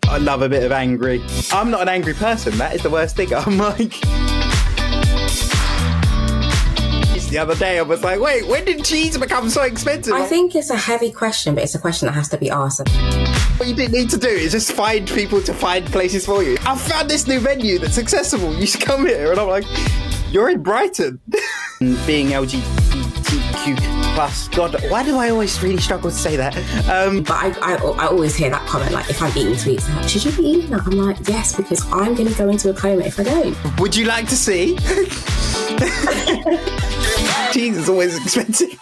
I love a bit of angry. I'm not an angry person. That is the worst thing. I'm like... The other day I was like, wait, when did cheese become so expensive? I think it's a heavy question, but it's a question that has to be asked. What you didn't need to do is just find people to find places for you. I found this new venue that's accessible. You should come here. And I'm like, you're in Brighton. Being LGBTQ plus, God, why do I always really struggle to say that? But I always hear that comment, like, if I'm eating sweets, like, should you be eating that? I'm like, yes, because I'm going to go into a coma if I don't. Would you like to see? Cheese is always expensive.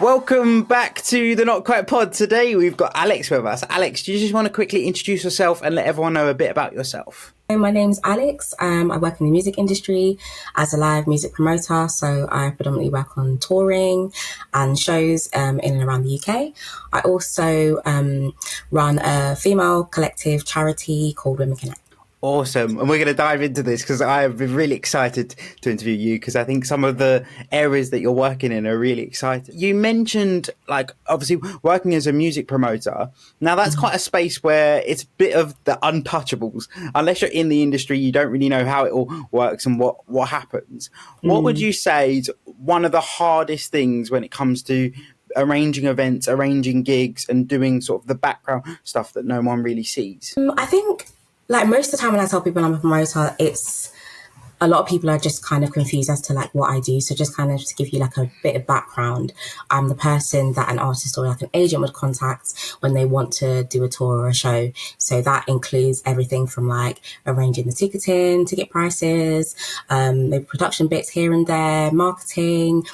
Welcome back to the Not Quite Pod. Today we've got Alex with us. Alex, do you just want to quickly introduce yourself and let everyone know a bit about yourself? My name's Alex. I work in the music industry as a live music promoter. So I predominantly work on touring and shows in and around the UK. I also run a female collective charity called Women Connect. Awesome. And we're going to dive into this because I have been really excited to interview you because I think some of the areas that you're working in are really exciting. You mentioned, like, obviously working as a music promoter. Now, that's quite a space where it's a bit of the untouchables. Unless you're in the industry, you don't really know how it all works and what happens. What would you say is one of the hardest things when it comes to arranging events, arranging gigs and doing sort of the background stuff that no one really sees? I think... like most of the time when I tell people I'm a promoter, it's a lot of people are just kind of confused as to like what I do. So just kind of to give you like a bit of background, I'm the person that an artist or like an agent would contact when they want to do a tour or a show. So that includes everything from like arranging the ticketing, ticket prices, maybe production bits here and there, marketing,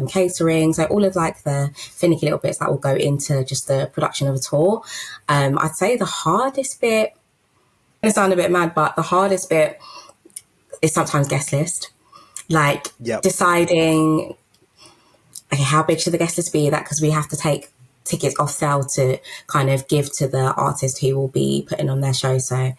catering. So all of like the finicky little bits that will go into just the production of a tour. I'd say the hardest bit, it sound a bit mad, but the hardest bit is sometimes guest list. Like deciding, okay, how big should the guest list be? That because we have to take tickets off sale to kind of give to the artist who will be putting on their show. So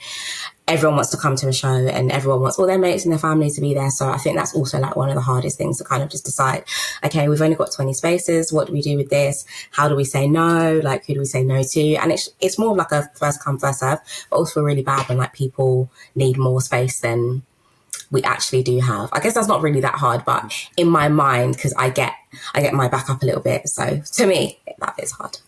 everyone wants to come to a show and everyone wants all their mates and their families to be there. So I think that's also like one of the hardest things to kind of just decide, okay, we've only got 20 spaces. What do we do with this? How do we say no? Like, who do we say no to? And it's more of like a first come, first serve, but also really bad when like people need more space than we actually do have. I guess that's not really that hard, but in my mind, because I get my back up a little bit. So to me, that is hard.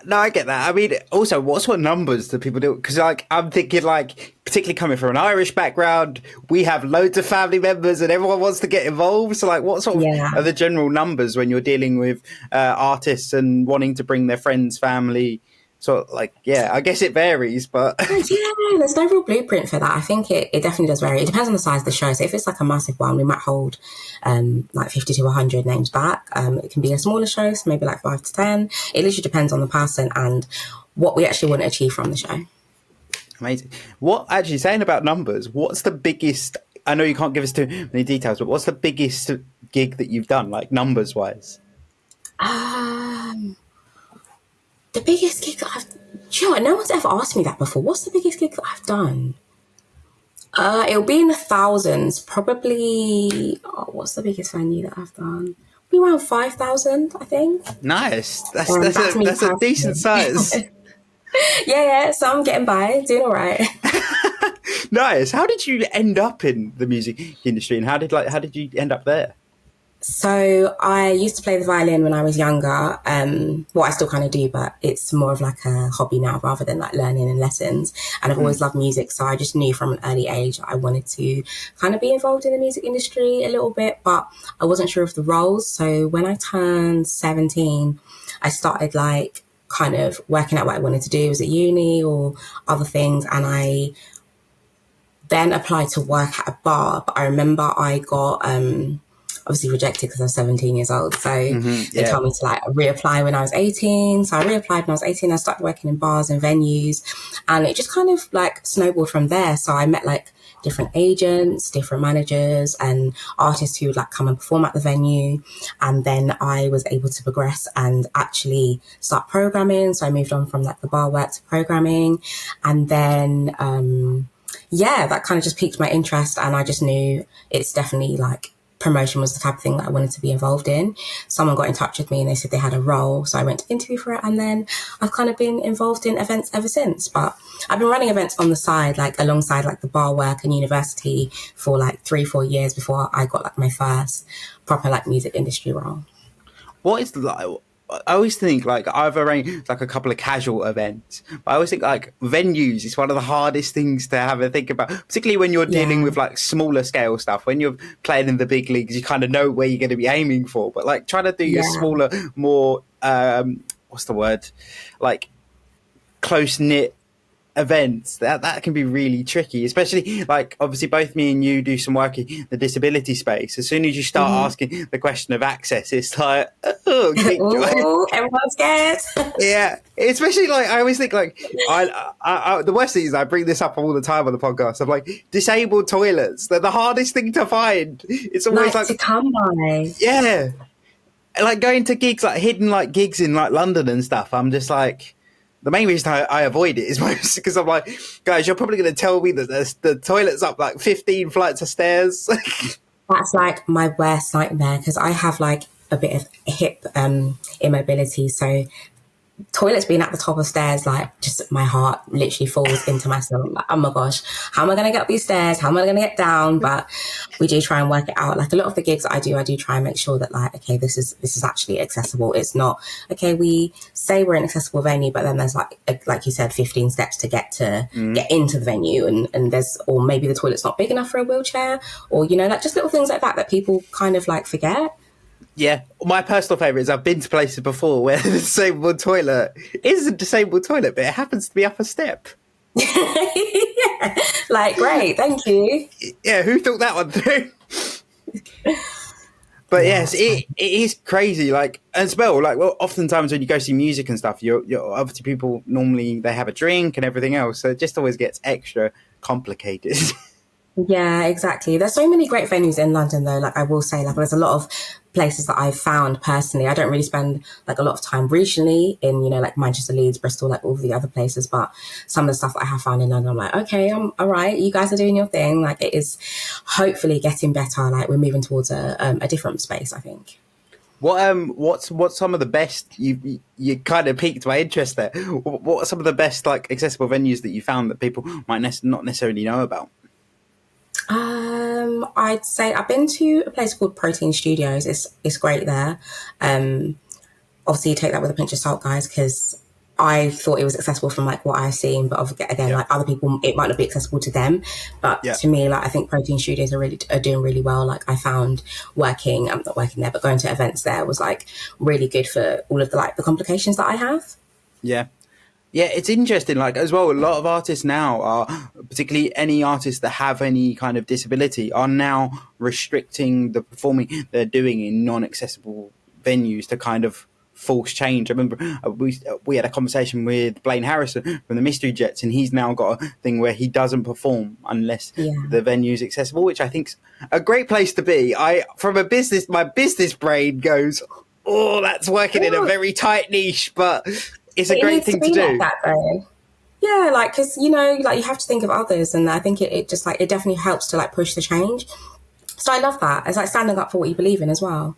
No, I get that. I mean, also, what sort of numbers do people do? Because, like, I'm thinking, like, particularly coming from an Irish background, we have loads of family members and everyone wants to get involved. So, like, what sort of are the general numbers when you're dealing with artists and wanting to bring their friends, family? So, like, yeah, I guess it varies, but... yeah, there's no real blueprint for that. I think it definitely does vary. It depends on the size of the show. So if it's like a massive one, we might hold like 50 to 100 names back. It can be a smaller show, so maybe like 5 to 10. It literally depends on the person and what we actually want to achieve from the show. Amazing. What, actually, saying about numbers, what's the biggest... I know you can't give us too many details, but what's the biggest gig that you've done, like, numbers-wise? The biggest gig that I've... Do you know what? No one's ever asked me that before. What's the biggest gig that I've done? It'll be in the thousands. Probably... Oh, what's the biggest venue that I've done? Be around 5,000, I think. Nice. That's a decent size. Yeah. So I'm getting by. Doing all right. Nice. How did you end up in the music industry and how did you end up there? So I used to play the violin when I was younger. I still kind of do, but it's more of like a hobby now rather than like learning and lessons. And I've always loved music. So I just knew from an early age I wanted to kind of be involved in the music industry a little bit, but I wasn't sure of the roles. So when I turned 17, I started like kind of working out what I wanted to do. Was it uni or other things? And I then applied to work at a bar. But I remember I got... obviously rejected because I was 17 years old. So they told me to like reapply when I was 18. So I reapplied when I was 18. I started working in bars and venues and it just kind of like snowballed from there. So I met like different agents, different managers and artists who would like come and perform at the venue. And then I was able to progress and actually start programming. So I moved on from like the bar work to programming. And then, that kind of just piqued my interest. And I just knew it's definitely like promotion was the type of thing that I wanted to be involved in. Someone got in touch with me and they said they had a role. So I went to interview for it, and then I've kind of been involved in events ever since. But I've been running events on the side, like alongside like the bar work and university for like 3-4 years before I got like my first proper like music industry role. What is like? I always think like I've arranged like a couple of casual events, but I always think like venues is one of the hardest things to have a think about, particularly when you're dealing with like smaller scale stuff. When you're playing in the big leagues, you kind of know where you're going to be aiming for, but like trying to do your smaller, more what's the word, like close knit events, that can be really tricky, especially like obviously both me and you do some work in the disability space. As soon as you start asking the question of access, it's like ooh, everyone's scared. Yeah, especially like I always think like I the worst thing is I bring this up all the time on the podcast of like disabled toilets. They're the hardest thing to find. It's always like to come by. Yeah, like going to gigs, like hidden like gigs in like London and stuff. I'm just like, the main reason I avoid it is mostly because I'm like, guys, you're probably going to tell me that the toilet's up like 15 flights of stairs. That's like my worst nightmare because I have like a bit of hip immobility. So toilets being at the top of stairs, like just my heart literally falls into my stomach. Like, oh my gosh, how am I going to get up these stairs? How am I going to get down? But we do try and work it out. Like a lot of the gigs that I do try and make sure that like, okay, this is actually accessible. It's not, okay, we say we're an accessible venue, but then there's like you said, 15 steps to get into the venue, and there's, or maybe the toilet's not big enough for a wheelchair, or, you know, like just little things like that people kind of like forget. Yeah, my personal favourite is I've been to places before where the disabled toilet is a disabled toilet, but it happens to be up a step. Yeah, like, great, thank you. Yeah, who thought that one through? But yes, it is crazy. Like, as well, like, well, oftentimes when you go see music and stuff, you're obviously people normally they have a drink and everything else, so it just always gets extra complicated. Yeah, exactly. There's so many great venues in London, though. Like, I will say, like, there's a lot of places that I've found personally. I don't really spend like a lot of time regionally in, you know, like Manchester, Leeds, Bristol, like all of the other places. But some of the stuff that I have found in London, I'm like, okay, I'm all right. You guys are doing your thing. Like, it is hopefully getting better. Like, we're moving towards a different space, I think. What's some of the best you kind of piqued my interest there? What are some of the best like accessible venues that you found that people might not necessarily know about? I'd say I've been to a place called Protein Studios. It's great there. Obviously you take that with a pinch of salt, guys, because I thought it was accessible from like what I've seen, but again, like other people, it might not be accessible to them. But to me, like I think Protein Studios are doing really well. Like I found I'm not working there, but going to events there was like really good for all of the complications that I have. Yeah. Yeah, it's interesting, like, as well, a lot of artists now are, particularly any artists that have any kind of disability, are now restricting the performing they're doing in non-accessible venues to kind of force change. I remember we had a conversation with Blaine Harrison from the Mystery Jets, and he's now got a thing where he doesn't perform unless the venue's accessible, which I think's a great place to be. My business brain goes, oh, that's working in a very tight niche, but it's a great thing to do. Like that, though. Yeah, like, because, you know, like you have to think of others, and I think it just like it definitely helps to like push the change. So I love that. It's like standing up for what you believe in as well.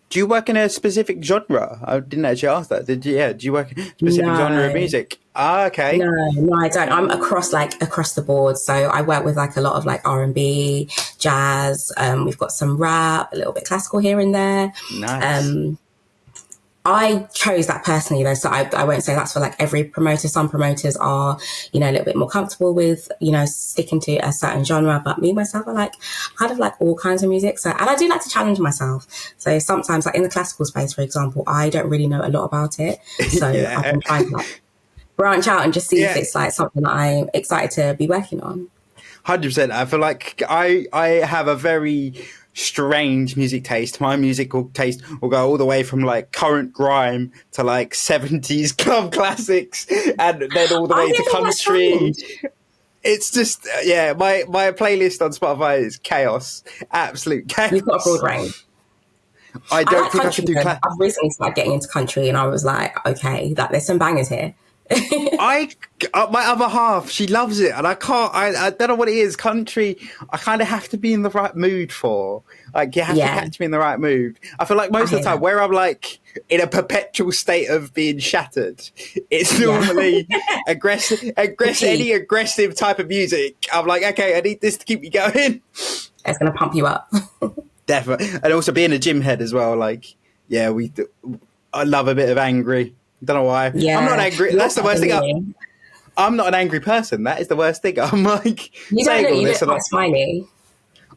Do you work in a specific genre? I didn't actually ask that. Did you? Yeah. Do you work in a specific genre of music? Ah, okay. No, I don't. I'm across the board. So I work with like a lot of like R&B, jazz. We've got some rap, a little bit classical here and there. Nice. I chose that personally, though, so I won't say that's for like every promoter. Some promoters are, you know, a little bit more comfortable with, you know, sticking to a certain genre. But me, myself, I like kind of like all kinds of music. So, and I do like to challenge myself. So sometimes, like in the classical space, for example, I don't really know a lot about it. So I can try to like branch out and just see if it's like something that I'm excited to be working on. 100%. I feel like I have a very strange music taste. My musical taste will go all the way from like current grime to like 70s club classics, and then all the way to country. It's just my playlist on Spotify is chaos, absolute chaos. You've got a broad range. I don't think I can do I've recently started getting into country, and I was like, okay, like there's some bangers here. My other half, she loves it, and I can't. I don't know what it is. Country, I kind of have to be in the right mood for. Like, you have to catch me in the right mood. I feel like most of the time, where I'm like in a perpetual state of being shattered, it's normally any aggressive type of music. I'm like, okay, I need this to keep me going. It's gonna pump you up. Definitely, and also being a gym head as well. Like, yeah, I love a bit of angry. Don't know why. Yeah, I'm not angry. That's the worst thing. I'm not an angry person. That is the worst thing. I'm like, you look quite smiley.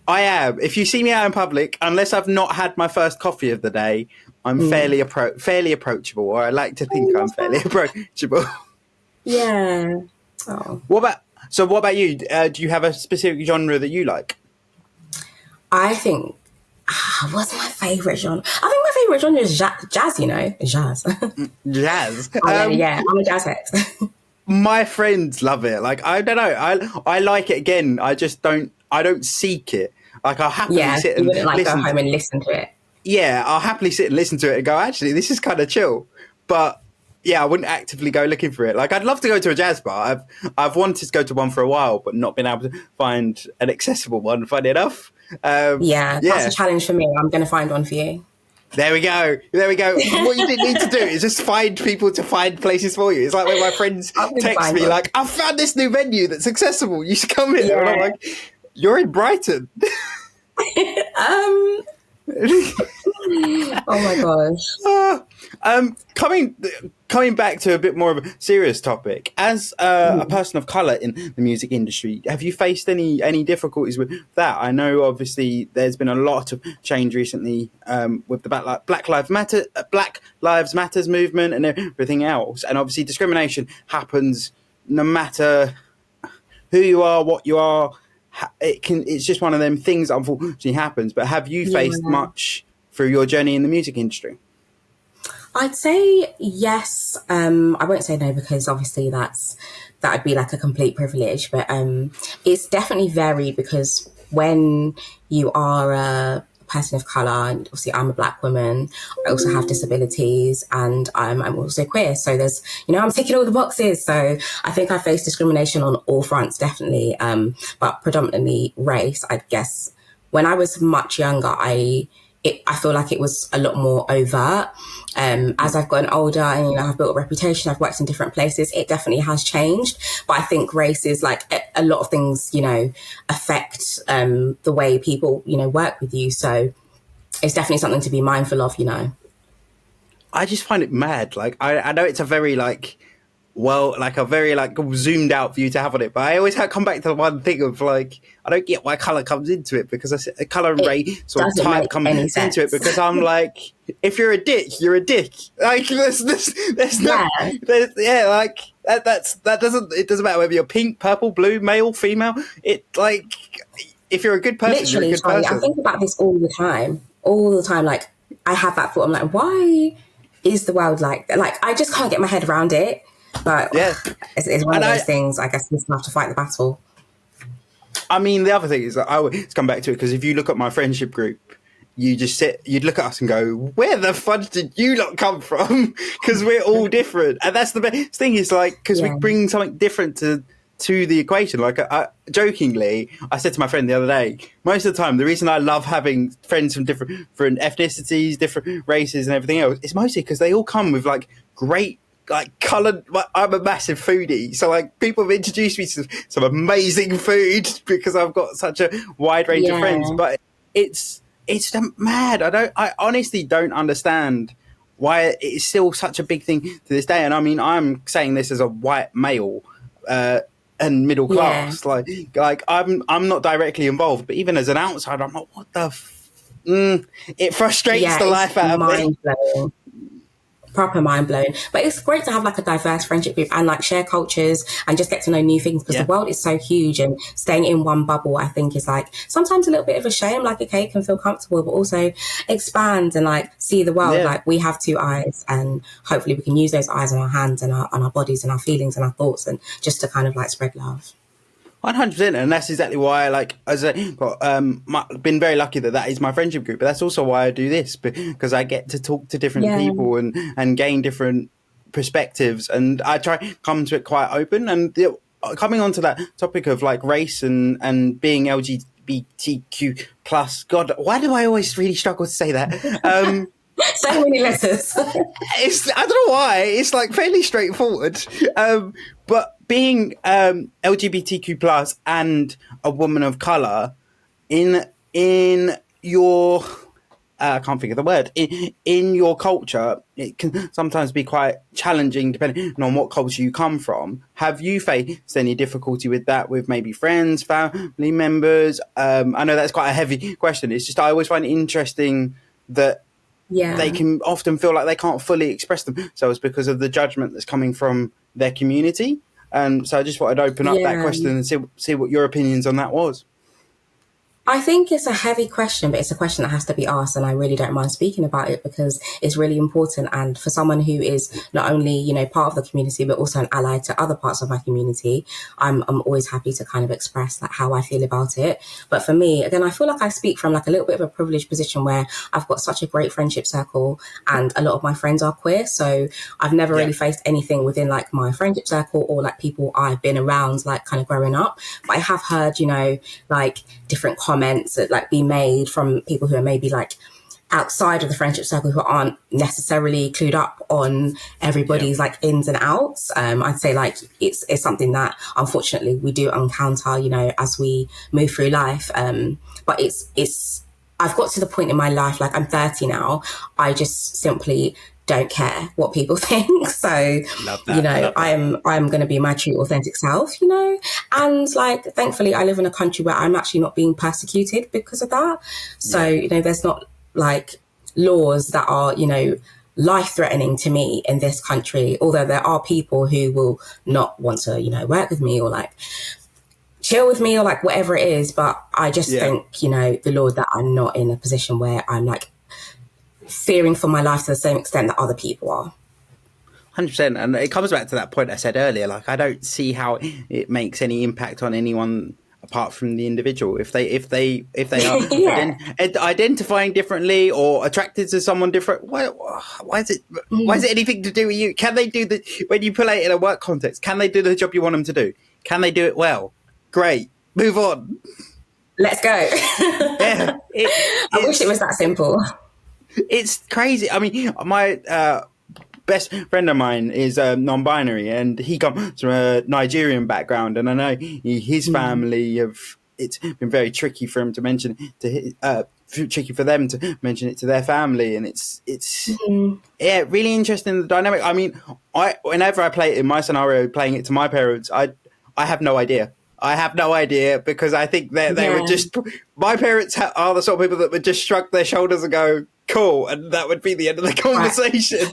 I am. If you see me out in public, unless I've not had my first coffee of the day, I'm fairly approachable, or I like to think I'm fairly approachable. Yeah. Oh. What about you? Do you have a specific genre that you like? I think, what's my favourite genre? I think my favourite genre is jazz, you know? Jazz. Jazz? Yeah, I'm a jazz head. My friends love it. Like, I don't know. I like it again. I don't seek it. Like, I'll happily sit and listen. Go home and listen to it. Yeah, I'll happily sit and listen to it and go, actually, this is kind of chill. But yeah, I wouldn't actively go looking for it. Like, I'd love to go to a jazz bar. I've wanted to go to one for a while, but not been able to find an accessible one, funny enough. That's a challenge for me. I'm going to find one for you. There we go. What you need to do is just find people to find places for you. It's like when my friends text me, like, I found this new venue that's accessible. You should come here. And I'm like, you're in Brighton. Oh my gosh. Coming back to a bit more of a serious topic, as a person of colour in the music industry, have you faced any difficulties with that? I know obviously there's been a lot of change recently with the Black Lives Matters movement and everything else, and obviously discrimination happens no matter who you are, what you are. It's just one of them things that unfortunately happens. But have you faced much through your journey in the music industry? I'd say yes. I won't say no, because obviously that would be like a complete privilege. But it's definitely varied, because when you are a person of colour, and obviously I'm a Black woman, I also have disabilities, and I'm also queer. So there's, I'm ticking all the boxes. So I think I face discrimination on all fronts, definitely. But predominantly race, I guess. When I was much younger, I feel like it was a lot more overt. As I've gotten older and, I've built a reputation, I've worked in different places, it definitely has changed. But I think race is like a lot of things, affect the way people, work with you. So it's definitely something to be mindful of, I just find it mad. Like, I know it's a very a very zoomed out view to have on it, but I always come back to the one thing of I don't get why colour comes into it, because colour and race or type comes into it, because I'm like, if you're a dick, you're a dick. Like, there's no, it doesn't matter whether you're pink, purple, blue, male, female. If you're a good person, literally, you're a good person. I think about this all the time. Like, I have that thought. I'm like, why is the world like that? Like, I just can't get my head around it. But it's one of those things, I guess, we still have to fight the battle. I mean, the other thing is that I always come back to it, because if you look at my friendship group, you'd look at us and go, where the fudge did you lot come from? Because we're all different. And that's the best thing, is because we bring something different to the equation. Like, jokingly, I said to my friend the other day, most of the time, the reason I love having friends from different ethnicities, different races and everything else, is mostly because they all come with great coloured. I'm a massive foodie, so people have introduced me to some amazing food because I've got such a wide range of friends. But it's mad. I honestly don't understand why it's still such a big thing to this day. And I mean, I'm saying this as a white male and middle class. I'm not directly involved, but even as an outsider, I'm like, what the it frustrates the life out of me. Blowing. Proper mind-blowing. But it's great to have a diverse friendship group and share cultures and just get to know new things, because the world is so huge, and staying in one bubble, I think, is sometimes a little bit of a shame. Okay, it can feel comfortable, but also expand and see the world. We have two eyes, and hopefully we can use those eyes on our hands and on our bodies and our feelings and our thoughts, and just to kind of spread love. 100%, and that's exactly why been very lucky that is my friendship group. But that's also why I do this, because I get to talk to different people and gain different perspectives, and I try to come to it quite open. And coming on to that topic of like race and being LGBTQ plus, God, why do I always really struggle to say that? So many letters. I don't know why. It's like fairly straightforward. But being LGBTQ plus and a woman of color in your I can't think of the word. In your culture, it can sometimes be quite challenging depending on what culture you come from. Have you faced any difficulty with that with maybe friends, family members? I know that's quite a heavy question. It's just I always find it interesting that they can often feel like they can't fully express themselves because of the judgment that's coming from their community. So I just thought I'd open up that question and see what your opinions on that was. I think it's a heavy question, but it's a question that has to be asked, and I really don't mind speaking about it because it's really important. And for someone who is not only, you know, part of the community, but also an ally to other parts of my community, I'm always happy to kind of express like how I feel about it. But for me, again, I feel like I speak from like a little bit of a privileged position where I've got such a great friendship circle, and a lot of my friends are queer, so I've never really faced anything within like my friendship circle or like people I've been around like kind of growing up. But I have heard, you know, like different comments that like be made from people who are maybe like outside of the friendship circle who aren't necessarily clued up on everybody's like ins and outs. I'd say like it's something that unfortunately we do encounter, you know, as we move through life. But it's I've got to the point in my life, like I'm 30 now, I just simply don't care what people think. So, you know, I'm going to be my true authentic self, you know, and like, thankfully I live in a country where I'm actually not being persecuted because of that. So, you know, there's not like laws that are, you know, life-threatening to me in this country, although there are people who will not want to, you know, work with me or like chill with me or like whatever it is. But I just think, you know, the Lord, that I'm not in a position where I'm like fearing for my life to the same extent that other people are. 100%. And it comes back to that point I said earlier, like I don't see how it makes any impact on anyone apart from the individual. If they are identifying differently or attracted to someone different, why is it anything to do with you? Can they do when you play it in a work context, can they do the job you want them to do? Can they do it well? Great. Move on. Let's go. I wish it was that simple. It's crazy. I mean, my best friend of mine is non-binary, and he comes from a Nigerian background, and I know his family it's been very tricky for him to mention tricky for them to mention it to their family, and it's really interesting, the dynamic. I mean, whenever I play it in my scenario, playing it to my parents, I have no idea. I have no idea, because I think they would just... My parents are the sort of people that would just shrug their shoulders and go, cool, and that would be the end of the conversation.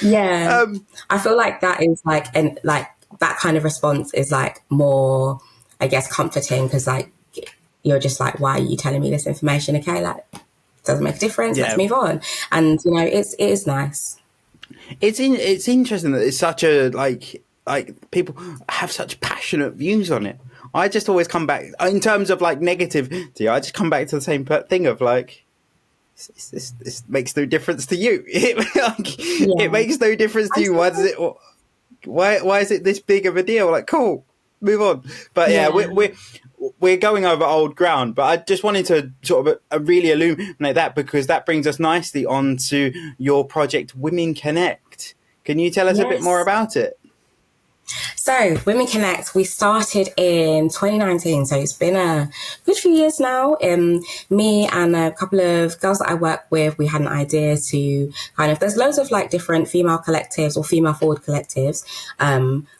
Right. I feel like that is like, and like that kind of response is like more, I guess, comforting, because like you're just like, why are you telling me this information? Okay, like doesn't make a difference. Let's move on. And you know, it is nice. It's interesting that it's such a like people have such passionate views on it. I just always come back in terms of like negativity. I just come back to the same thing of like, this makes no difference to you. It makes no difference to you. Why is it this big of a deal? Like, cool, move on. But we're going over old ground. But I just wanted to sort of really illuminate that, because that brings us nicely on to your project, Women Connect. Can you tell us a bit more about it? So Women Connect, we started in 2019, so it's been a good few years now. Me and a couple of girls that I work with, we had an idea to kind of, there's loads of like different female collectives or female forward collectives,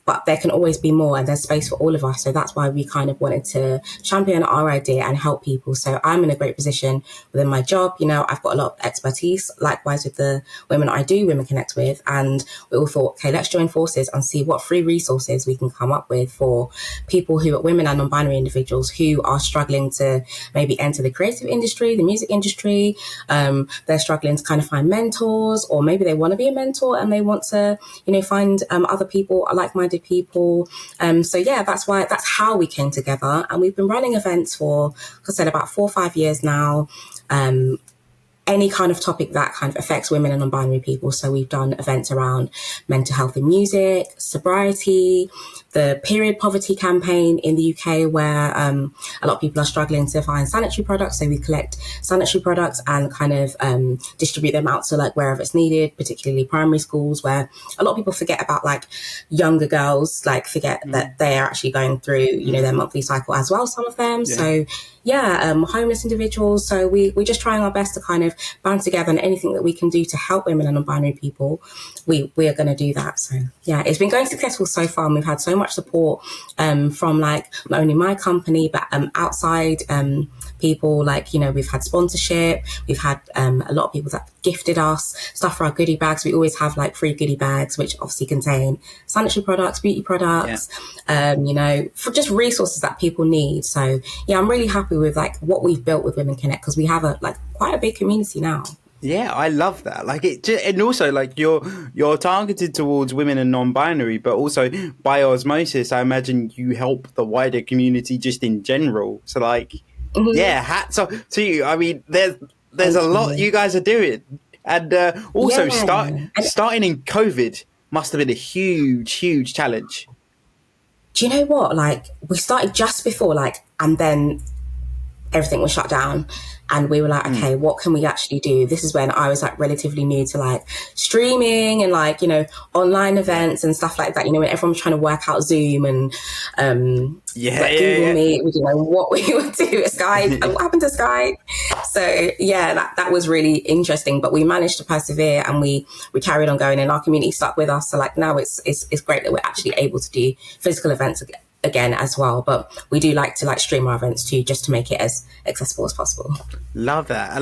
but there can always be more, and there's space for all of us. So that's why we kind of wanted to champion our idea and help people. So I'm in a great position within my job. You know, I've got a lot of expertise, likewise with the women I do Women Connect with. And we all thought, okay, let's join forces and see what free resources we can come up with for people who are women and non-binary individuals who are struggling to maybe enter the creative industry, the music industry. They're struggling to kind of find mentors, or maybe they want to be a mentor and they want to, you know, find other people, like-minded people. So yeah, that's how we came together, and we've been running events for, like I said, about 4 or 5 years now. any kind of topic that kind of affects women and non-binary people. So we've done events around mental health in music, sobriety, the period poverty campaign in the UK, where a lot of people are struggling to find sanitary products. So we collect sanitary products and kind of distribute them out to like wherever it's needed, particularly primary schools, where a lot of people forget about, like younger girls, like forget that they are actually going through, you know, their monthly cycle as well, some of them. So homeless individuals. So we're just trying our best to kind of band together, and anything that we can do to help women and non-binary people, we are going to do that. So yeah, it's been going successful so far, and we've had so much support from like not only my company but outside people. Like, you know, we've had sponsorship, we've had a lot of people that gifted us stuff for our goodie bags. We always have like free goodie bags, which obviously contain sanitary products, beauty products, you know, for just resources that people need. So yeah, I'm really happy with like what we've built with Women Connect, because we have quite a big community now. Yeah, I love that. Like it, and also like you're targeted towards women and non-binary, but also by osmosis, I imagine you help the wider community just in general. So like, yeah, hats off to you. I mean, there's a lot you guys are doing, and also starting in COVID must have been a huge challenge. Do you know what? Like, we started just before, like, and then everything was shut down, and we were like, okay, what can we actually do? This is when I was like relatively new to like streaming and like, you know, online events and stuff like that, you know, when everyone was trying to work out Zoom and Google Meet, we didn't know what we would do at Skype and what happened to Skype. So yeah, that was really interesting, but we managed to persevere, and we carried on going, and our community stuck with us. So like now it's great that we're actually able to do physical events again as well, but we do like to like stream our events too, just to make it as accessible as possible. Love that.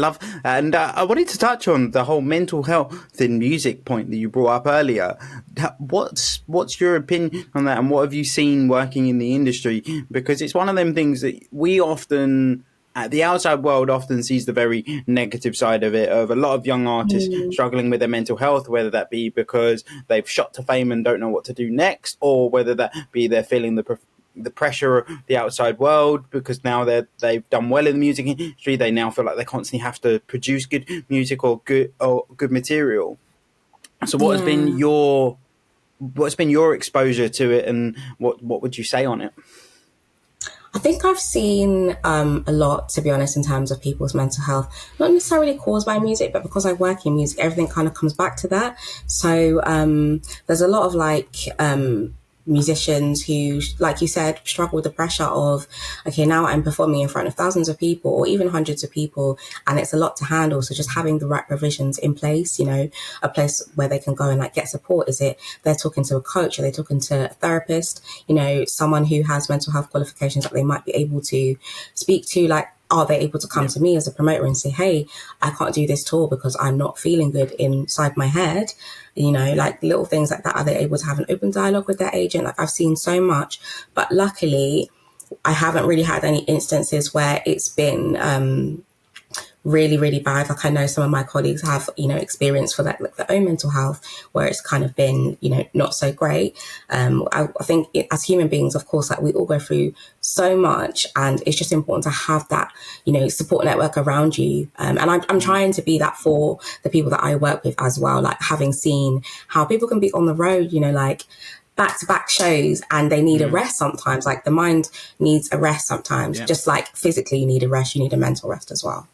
And I wanted to touch on the whole mental health in music point that you brought up earlier. What's your opinion on that, and what have you seen working in the industry? Because it's one of them things that we often, the outside world often sees the very negative side of it, of a lot of young artists struggling with their mental health, whether that be because they've shot to fame and don't know what to do next, or whether that be they're feeling the pressure of the outside world because now they've done well in the music industry. They now feel like they constantly have to produce good music or good material. So what's been your exposure to it, and what would you say on it? I think I've seen a lot, to be honest, in terms of people's mental health, not necessarily caused by music, but because I work in music, everything kind of comes back to that. So there's a lot of like musicians who, like you said, struggle with the pressure of, okay, now I'm performing in front of thousands of people or even hundreds of people, and it's a lot to handle. So just having the right provisions in place, you know, a place where they can go and like get support. Is it they're talking to a coach, or they're talking to a therapist, you know, someone who has mental health qualifications that they might be able to speak to? Like, are they able to come to me as a promoter and say, hey, I can't do this tour because I'm not feeling good inside my head? You know, like little things like that. Are they able to have an open dialogue with their agent? Like, I've seen so much, but luckily I haven't really had any instances where it's been really, really bad. Like, I know some of my colleagues have, you know, experience for that, like their own mental health, where it's kind of been, you know, not so great. I think as human beings, of course, like we all go through so much, and it's just important to have that, you know, support network around you. And I'm trying to be that for the people that I work with as well, like having seen how people can be on the road, you know, like back-to-back shows, and they need a rest sometimes. Like the mind needs a rest sometimes, just like physically you need a rest, you need a mental rest as well.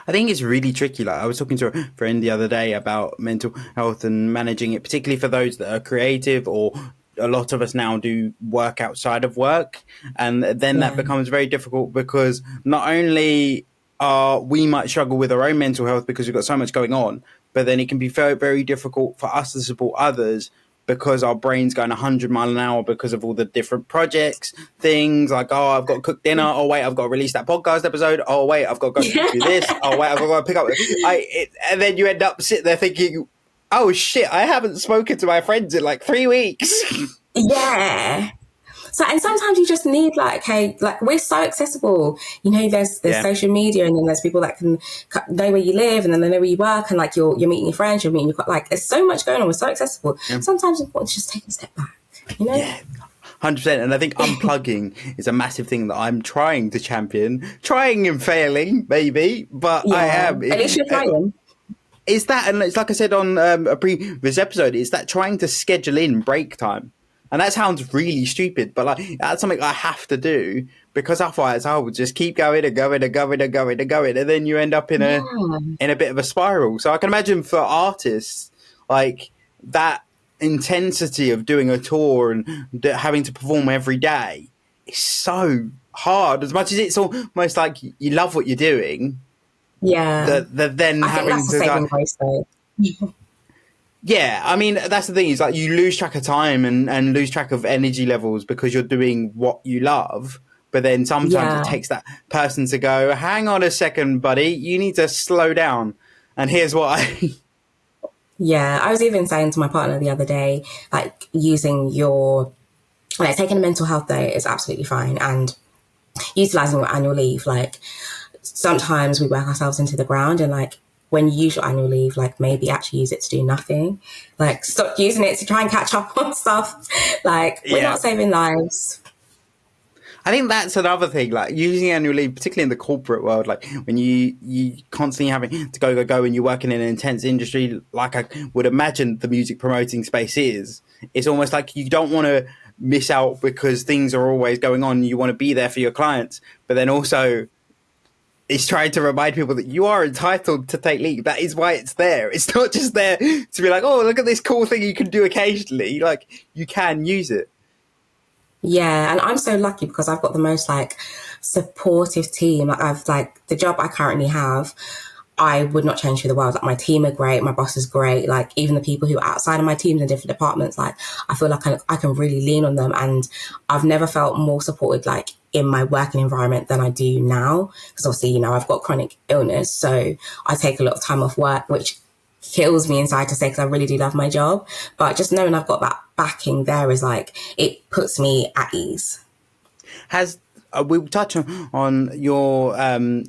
I think it's really tricky. Like I was talking to a friend the other day about mental health and managing it, particularly for those that are creative, or a lot of us now do work outside of work. And then that becomes very difficult, because not only we might struggle with our own mental health because we've got so much going on, but then it can be very, very difficult for us to support others, because our brain's going 100 miles an hour because of all the different projects, things like, oh, I've got to cook dinner. Oh, wait, I've got to release that podcast episode. Oh, wait, I've got to go do this. Oh, wait, I've got to go pick up. And then you end up sitting there thinking, oh, shit, I haven't spoken to my friends in like 3 weeks. Yeah. So, and sometimes you just need like, hey, like we're so accessible, you know, there's social media, and then there's people that can know where you live, and then they know where you work, and like you're meeting your friends, like there's so much going on. We're so accessible. Sometimes it's important to just take a step back, you know? Yeah. 100%. And I think unplugging is a massive thing that I'm trying to champion, trying and failing, maybe, but I am. At least you're trying. Is that, and it's like I said on a previous episode, is that trying to schedule in break time. And that sounds really stupid, but like that's something I have to do because otherwise I will just keep going and going and going and going and going, and then you end up in a bit of a spiral. So I can imagine for artists, like that intensity of doing a tour and having to perform every day is so hard. As much as it's almost like you love what you're doing, then I think that's the saving grace, though. Yeah, I mean, that's the thing, is like you lose track of time and lose track of energy levels because you're doing what you love. But then sometimes it takes that person to go, hang on a second, buddy, you need to slow down. And here's why. Yeah, I was even saying to my partner the other day, like using taking a mental health day is absolutely fine. And utilizing your annual leave, like sometimes we work ourselves into the ground, and like when you use your annual leave, like maybe actually use it to do nothing. Like stop using it to try and catch up on stuff. Like we're not saving lives. I think that's another thing, like using annual leave, particularly in the corporate world, like when you constantly having to go and you're working in an intense industry, like I would imagine the music promoting space is, it's almost like you don't want to miss out because things are always going on. You want to be there for your clients, but then also it's trying to remind people that you are entitled to take leave. That is why it's there. It's not just there to be like, oh, look at this cool thing you can do occasionally. Like, you can use it. Yeah, and I'm so lucky because I've got the most like supportive team. Like I've like the job I currently have, I would not change for the world. Like my team are great, my boss is great. Like even the people who are outside of my teams in different departments, like I feel like I can really lean on them. And I've never felt more supported like in my working environment than I do now. Because obviously, you know, I've got chronic illness, so I take a lot of time off work, which kills me inside to say because I really do love my job. But just knowing I've got that backing there is like, it puts me at ease. We'll touch on your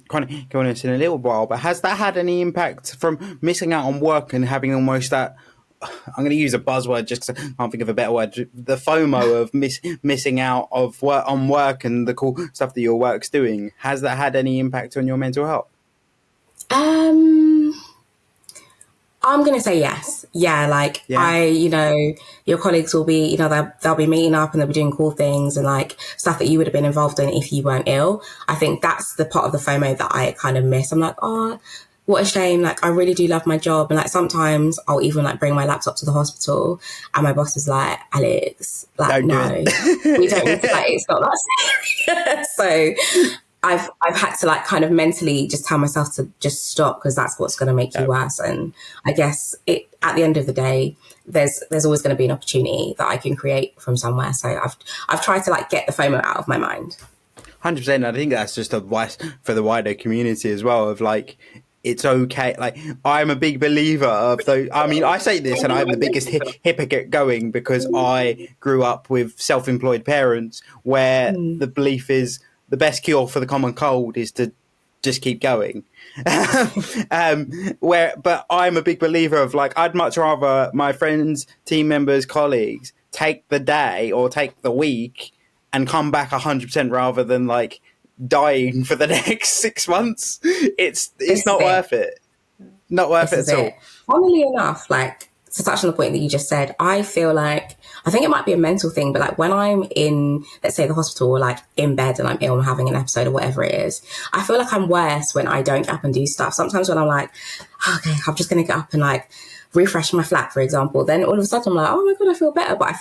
chronic illness in a little while, but has that had any impact from missing out on work and having almost that, I'm going to use a buzzword just because I can't think of a better word, the FOMO of missing out of work and the cool stuff that your work's doing? Has that had any impact on your mental health? I'm going to say yes. Yeah, you know, your colleagues will be, you know, they'll be meeting up and they'll be doing cool things and like stuff that you would have been involved in if you weren't ill. I think that's the part of the FOMO that I kind of miss. I'm like, oh, what a shame. Like, I really do love my job. And like, sometimes I'll even like bring my laptop to the hospital and my boss is like, Alex, like, no, we don't need to, like, it's not that serious. So I've had to like kind of mentally just tell myself to just stop because that's what's going to make you worse. And I guess at the end of the day, there's always going to be an opportunity that I can create from somewhere. So I've tried to like get the FOMO out of my mind. 100%. I think that's just advice for the wider community as well of like, it's okay. Like, I'm a big believer of those. I mean, I say this and I'm the biggest hypocrite going because I grew up with self-employed parents where the belief is the best cure for the common cold is to just keep going. But I'm a big believer of like, I'd much rather my friends, team members, colleagues take the day or take the week and come back 100% rather than like dying for the next 6 months. It's not worth it. Not worth it at all. Funnily enough, like to touch on the point that you just said, I feel like, I think it might be a mental thing, but like when I'm in, let's say the hospital or like in bed and I'm ill and having an episode or whatever it is, I feel like I'm worse when I don't get up and do stuff. Sometimes when I'm like, okay, I'm just going to get up and like refresh my flat, for example, then all of a sudden I'm like, oh my God, I feel better. But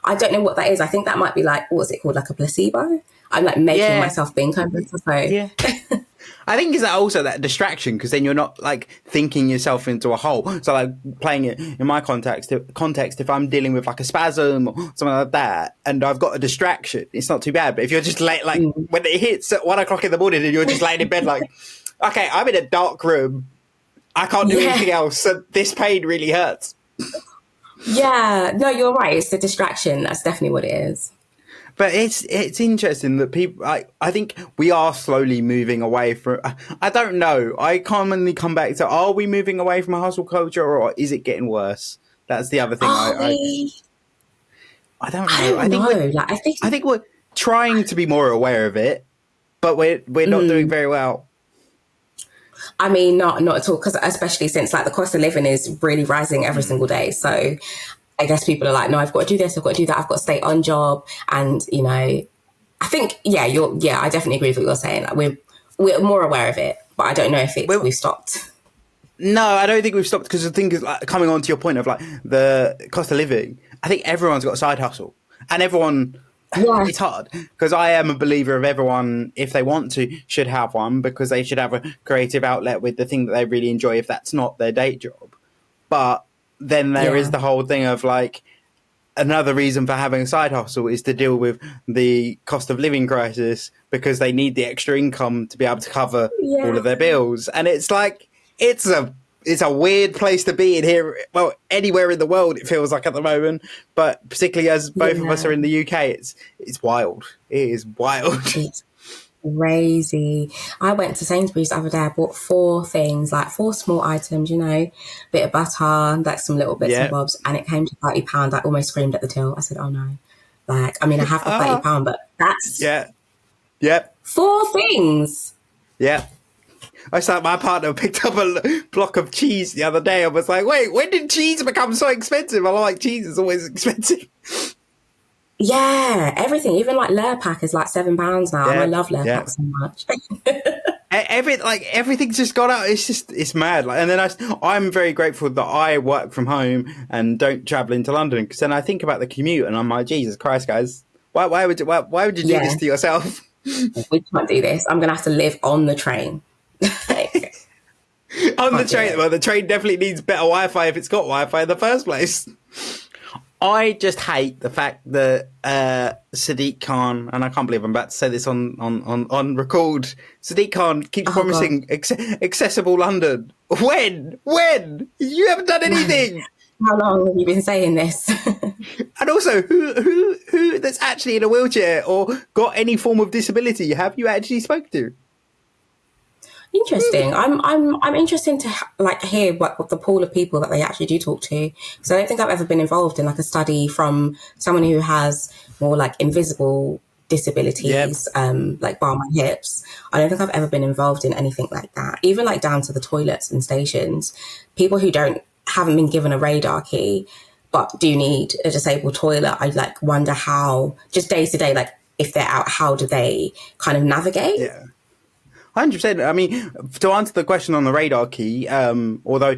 I don't know what that is. I think that might be like, what's it called? Like a placebo? I'm like making myself think I'm better. So yeah. I think it's also that distraction because then you're not like thinking yourself into a hole. So like playing it in my context, if I'm dealing with like a spasm or something like that, and I've got a distraction, it's not too bad. But if you're just late, like when it hits at 1 o'clock in the morning and you're just laying in bed, like, okay, I'm in a dark room, I can't do anything else. So this pain really hurts. Yeah, no, you're right. It's the distraction. That's definitely what it is. But it's interesting that people, I think we are slowly moving away from, I don't know, I commonly come back to, are we moving away from a hustle culture or is it getting worse? That's the other thing. I don't I know. don't know. Like, I think, I think we're trying to be more aware of it, but we're not doing very well. I mean, not at all, because especially since like the cost of living is really rising every single day. So I guess people are like, no, I've got to do this, I've got to do that, I've got to stay on job. And, you know, I think, I definitely agree with what you're saying. Like, we're more aware of it, but I don't know if we've stopped. No, I don't think we've stopped, because the thing is, like, coming on to your point of like the cost of living, I think everyone's got a side hustle, and everyone. Yeah. It's hard, because I am a believer of everyone, if they want to, should have one, because they should have a creative outlet with the thing that they really enjoy if that's not their day job. But then there is the whole thing of like, another reason for having a side hustle is to deal with the cost of living crisis, because they need the extra income to be able to cover all of their bills. And it's like, it's a weird place to be in here. Well, anywhere in the world, it feels like at the moment, but particularly as both of us are in the UK, it's wild. It is wild. It's crazy. I went to Sainsbury's the other day. I bought 4 things, like 4 small items, you know, bit of butter, like some little bits and bobs, and it came to £30. I almost screamed at the till. I said, oh no. Like, I mean, I have the £30, but that's 4 things. Yeah. I saw my partner picked up a block of cheese the other day. I was like, wait, when did cheese become so expensive? I like cheese is always expensive. Yeah, everything. Even like Lurpak is like £7 now. And I love Lurpak so much. Everything's just gone out. It's mad. Like, and then I'm very grateful that I work from home and don't travel into London, because then I think about the commute and I'm like, Jesus Christ, guys, why would you do this to yourself? We can't do this. I'm gonna have to live on the train. On the train. Well, the train definitely needs better Wi-Fi if it's got Wi-Fi in the first place. I just hate the fact that Sadiq Khan, and I can't believe I'm about to say this on record, Sadiq Khan keeps promising accessible London. When? You haven't done anything. How long have you been saying this? And also, who that's actually in a wheelchair or got any form of disability have you actually spoke to? Interesting. I'm interested to like hear what the pool of people that they actually do talk to, because I don't think I've ever been involved in like a study from someone who has more like invisible disabilities, like bar my hips. I don't think I've ever been involved in anything like that. Even like down to the toilets and stations, people who haven't been given a radar key but do need a disabled toilet. I like wonder how, just day to day, like if they're out, how do they kind of navigate? Yeah. 100%. I mean, to answer the question on the radar key, although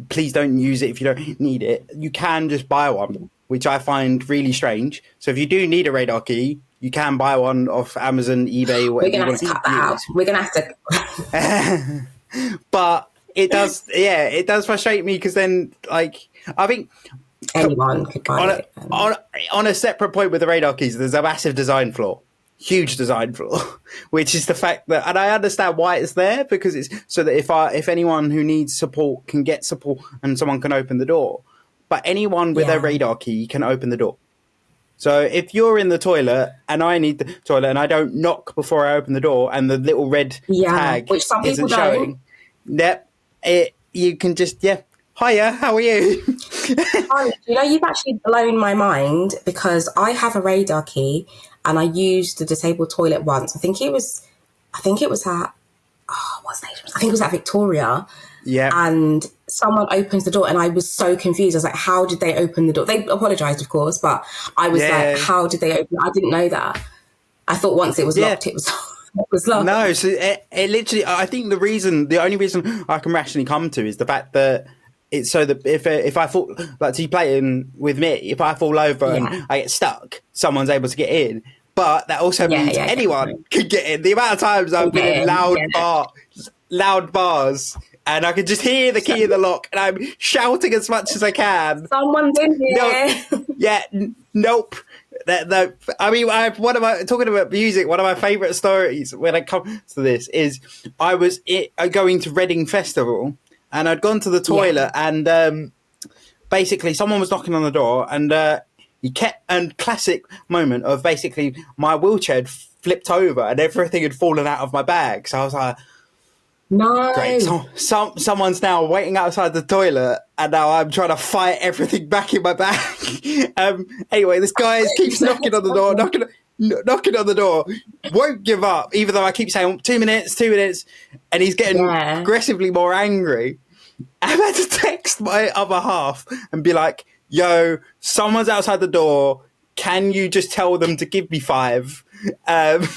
please don't use it if you don't need it, you can just buy one, which I find really strange. So if you do need a radar key, you can buy one off Amazon, eBay, whatever. We're going to have to cut that out. We're going to have to... But it does frustrate me, because then, like, I think... anyone could buy it. On a separate point with the radar keys, there's a massive design flaw. Huge design flaw, which is the fact that, and I understand why it's there, because it's so that if anyone who needs support can get support and someone can open the door, but anyone with a radar key can open the door. So if you're in the toilet and I need the toilet and I don't knock before I open the door and the little red tag which some people isn't showing, you can just hiya, how are you? You know, you've actually blown my mind, because I have a radar key and I used the disabled toilet once. I think it was at what station? I think it was at Victoria. Yeah. And someone opens the door and I was so confused. I was like, how did they open the door? They apologized, of course, but I was like, how did they open? I didn't know that. I thought once it was locked, it was locked. No, so it literally, I think the only reason I can rationally come to is the fact that it's so that if I fall, like, to play in with me, if I fall over and I get stuck, someone's able to get in. But that also means anyone can get in. The amount of times I've been in loud bars, and I can just hear the key in the lock, and I'm shouting as much as I can. Someone's in here. Nope. I mean, talking about music, one of my favourite stories when it comes to this is I was going to Reading Festival, and I'd gone to the toilet, and basically someone was knocking on the door, and he kept a classic moment of basically my wheelchair had flipped over and everything had fallen out of my bag. So I was like, No. Great. So, someone's now waiting outside the toilet, and now I'm trying to fight everything back in my bag. Anyway, this guy keeps knocking on the door, knocking on the door, won't give up, even though I keep saying 2 minutes, and he's getting progressively more angry. I've had to text my other half and be like, yo, someone's outside the door. Can you just tell them to give me 5? And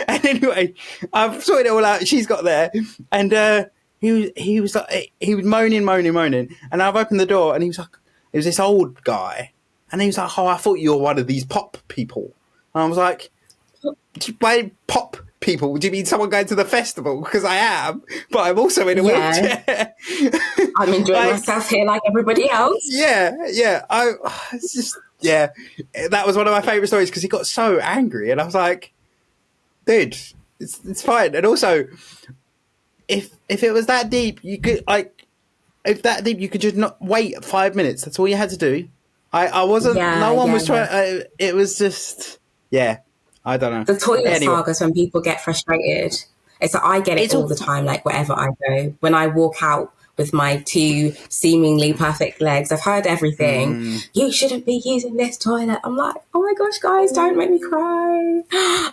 anyway, I've sorted it all out. She's got there, and he was moaning, and I've opened the door, and he was like, it was this old guy, and he was like, oh, I thought you were one of these pop people, and I was like, why pop people? Do you mean someone going to the festival? Because I am, but I'm also in a wheelchair. I'm enjoying myself here like everybody else. Yeah. It's just. Yeah, that was one of my favourite stories because he got so angry, and I was like, "Dude, it's fine." And also, if it was that deep, you could you could just not wait 5 minutes. That's all you had to do. I wasn't. No one was trying. It was just. Yeah, I don't know. The toilet sagas when people get frustrated. It's like I get it all the time. Like wherever I go, when I walk out with my 2 seemingly perfect legs, I've heard everything. You shouldn't be using this toilet. I'm like, oh my gosh, guys, don't make me cry.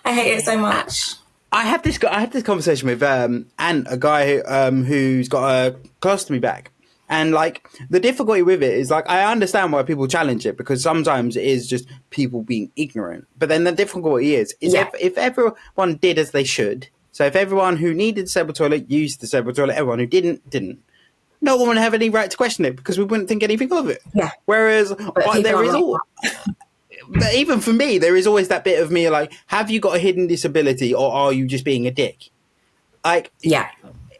I hate it so much. I had this conversation with Ant, a guy who's got a colostomy bag, and like the difficulty with it is like I understand why people challenge it because sometimes it is just people being ignorant. But then the difficulty is if everyone did as they should. So if everyone who needed the separate toilet used the separate toilet, everyone who didn't. No one would have any right to question it because we wouldn't think anything of it. Yeah. Whereas there is but even for me, there is always that bit of me like, have you got a hidden disability or are you just being a dick? Like,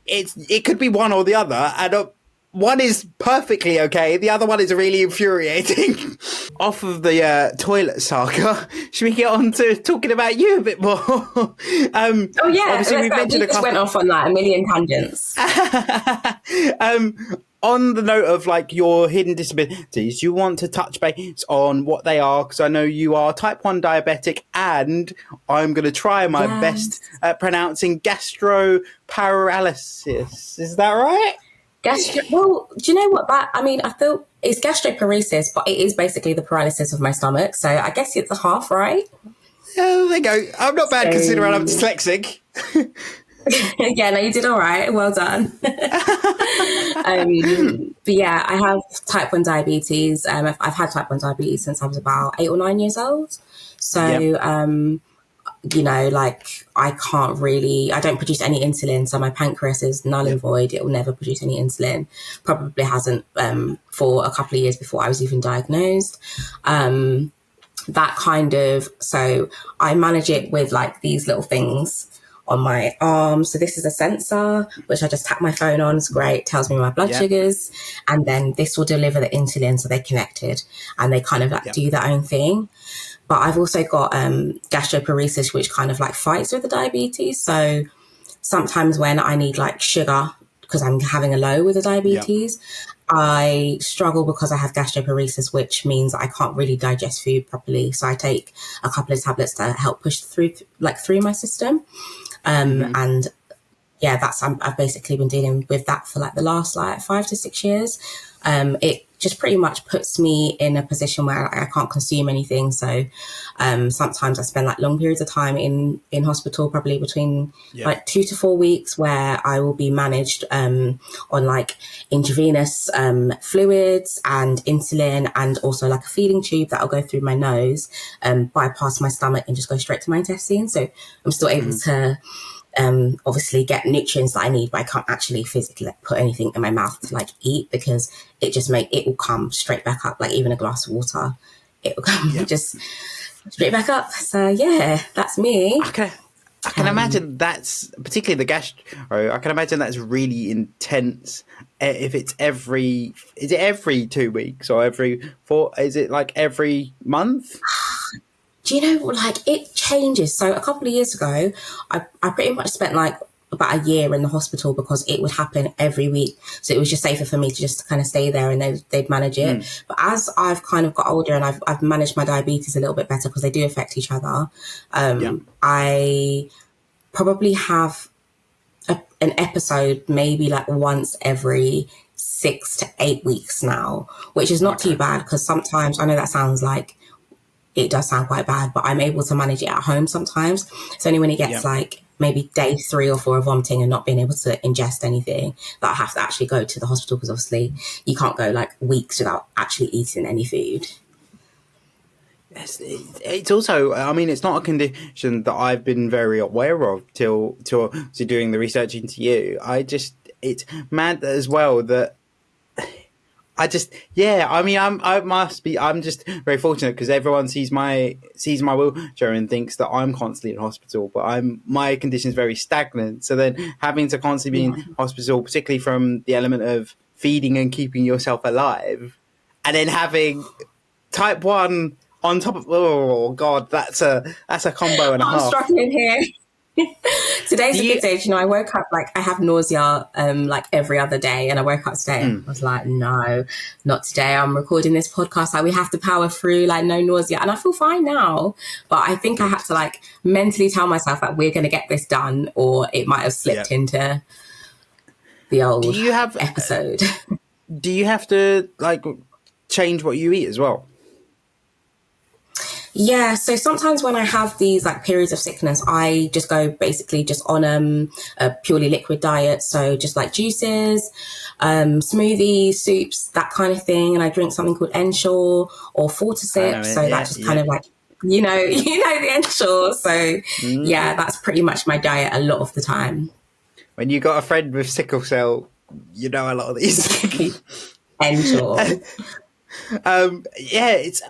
it could be one or the other, and one is perfectly okay. The other one is really infuriating. Off of the toilet saga, should we get on to talking about you a bit more? Obviously we just went off on like a million tangents. On the note of like your hidden disabilities, you want to touch base on what they are, because I know you are type 1 diabetic, and I'm going to try my best at pronouncing gastroparesis. Is that right? Well, do you know what I feel it's gastroparesis, but it is basically the paralysis of my stomach. So I guess it's a half, right? Yeah, there you go. I'm not bad considering I'm dyslexic. Yeah, no, you did all right. Well done. But yeah, I have type 1 diabetes. I've had type 1 diabetes since I was about 8 or 9 years old. So, you know, like I don't produce any insulin. So my pancreas is null and void. It will never produce any insulin. Probably hasn't for a couple of years before I was even diagnosed. So I manage it with like these little things on my arm. So this is a sensor, which I just tap my phone on. It's great. Tells me my blood sugars. And then this will deliver the insulin. So they're connected and they kind of like do their own thing. But I've also got gastroparesis, which kind of like fights with the diabetes. So sometimes when I need like sugar, because I'm having a low with the diabetes, I struggle because I have gastroparesis, which means I can't really digest food properly. So I take a couple of tablets to help push through my system. And yeah, I've basically been dealing with that for like the last like 5 to 6 years. It just pretty much puts me in a position where I can't consume anything. So sometimes I spend like long periods of time in hospital, probably between like 2 to 4 weeks, where I will be managed on like intravenous fluids and insulin, and also like a feeding tube that will go through my nose, bypass my stomach and just go straight to my intestines. So I'm still able to obviously get nutrients that I need, but I can't actually physically like, put anything in my mouth to like eat, because it will come straight back up. Like even a glass of water, it will come just straight back up. So yeah, that's me. Okay. I can imagine that's particularly the gastro. I can imagine that's really intense. If it's every 2 weeks or every 4? Is it like every month? Do you know, like it changes. So a couple of years ago, I pretty much spent like about a year in the hospital because it would happen every week. So it was just safer for me to just kind of stay there and they'd manage it. But as I've kind of got older and I've managed my diabetes a little bit better, because they do affect each other, I probably have an episode maybe like once every 6 to 8 weeks now, which is not too bad, because sometimes, I know that sounds like, it does sound quite bad, but I'm able to manage it at home sometimes. It's only when it gets like maybe day 3 or 4 of vomiting and not being able to ingest anything that I have to actually go to the hospital, because obviously you can't go like weeks without actually eating any food. Yes, it's also, I mean, it's not a condition that I've been very aware of till doing the research into you. It's mad as well that I mean, I'm just very fortunate, because everyone sees my wheelchair and thinks that I'm constantly in hospital, but my condition is very stagnant. So then having to constantly be in hospital, particularly from the element of feeding and keeping yourself alive, and then having type 1 on top of, oh God, that's a combo and a half. I'm struggling here. Today's a good day. You know, I woke up like I have nausea like every other day, and I woke up today and I was like, no, not today. I'm recording this podcast. Like, we have to power through, like, no nausea. And I feel fine now. But I think I had to like mentally tell myself that we're going to get this done, or it might have slipped into the old episode. Do you have to like change what you eat as well? Yeah, so sometimes when I have these like periods of sickness, I just go basically just on a purely liquid diet. So just like juices, smoothies, soups, that kind of thing. And I drink something called Ensure or Fortisip. So that just kind of like, you know the Ensure. So yeah, that's pretty much my diet a lot of the time. When you got a friend with sickle cell, you know a lot of these. Ensure. It's...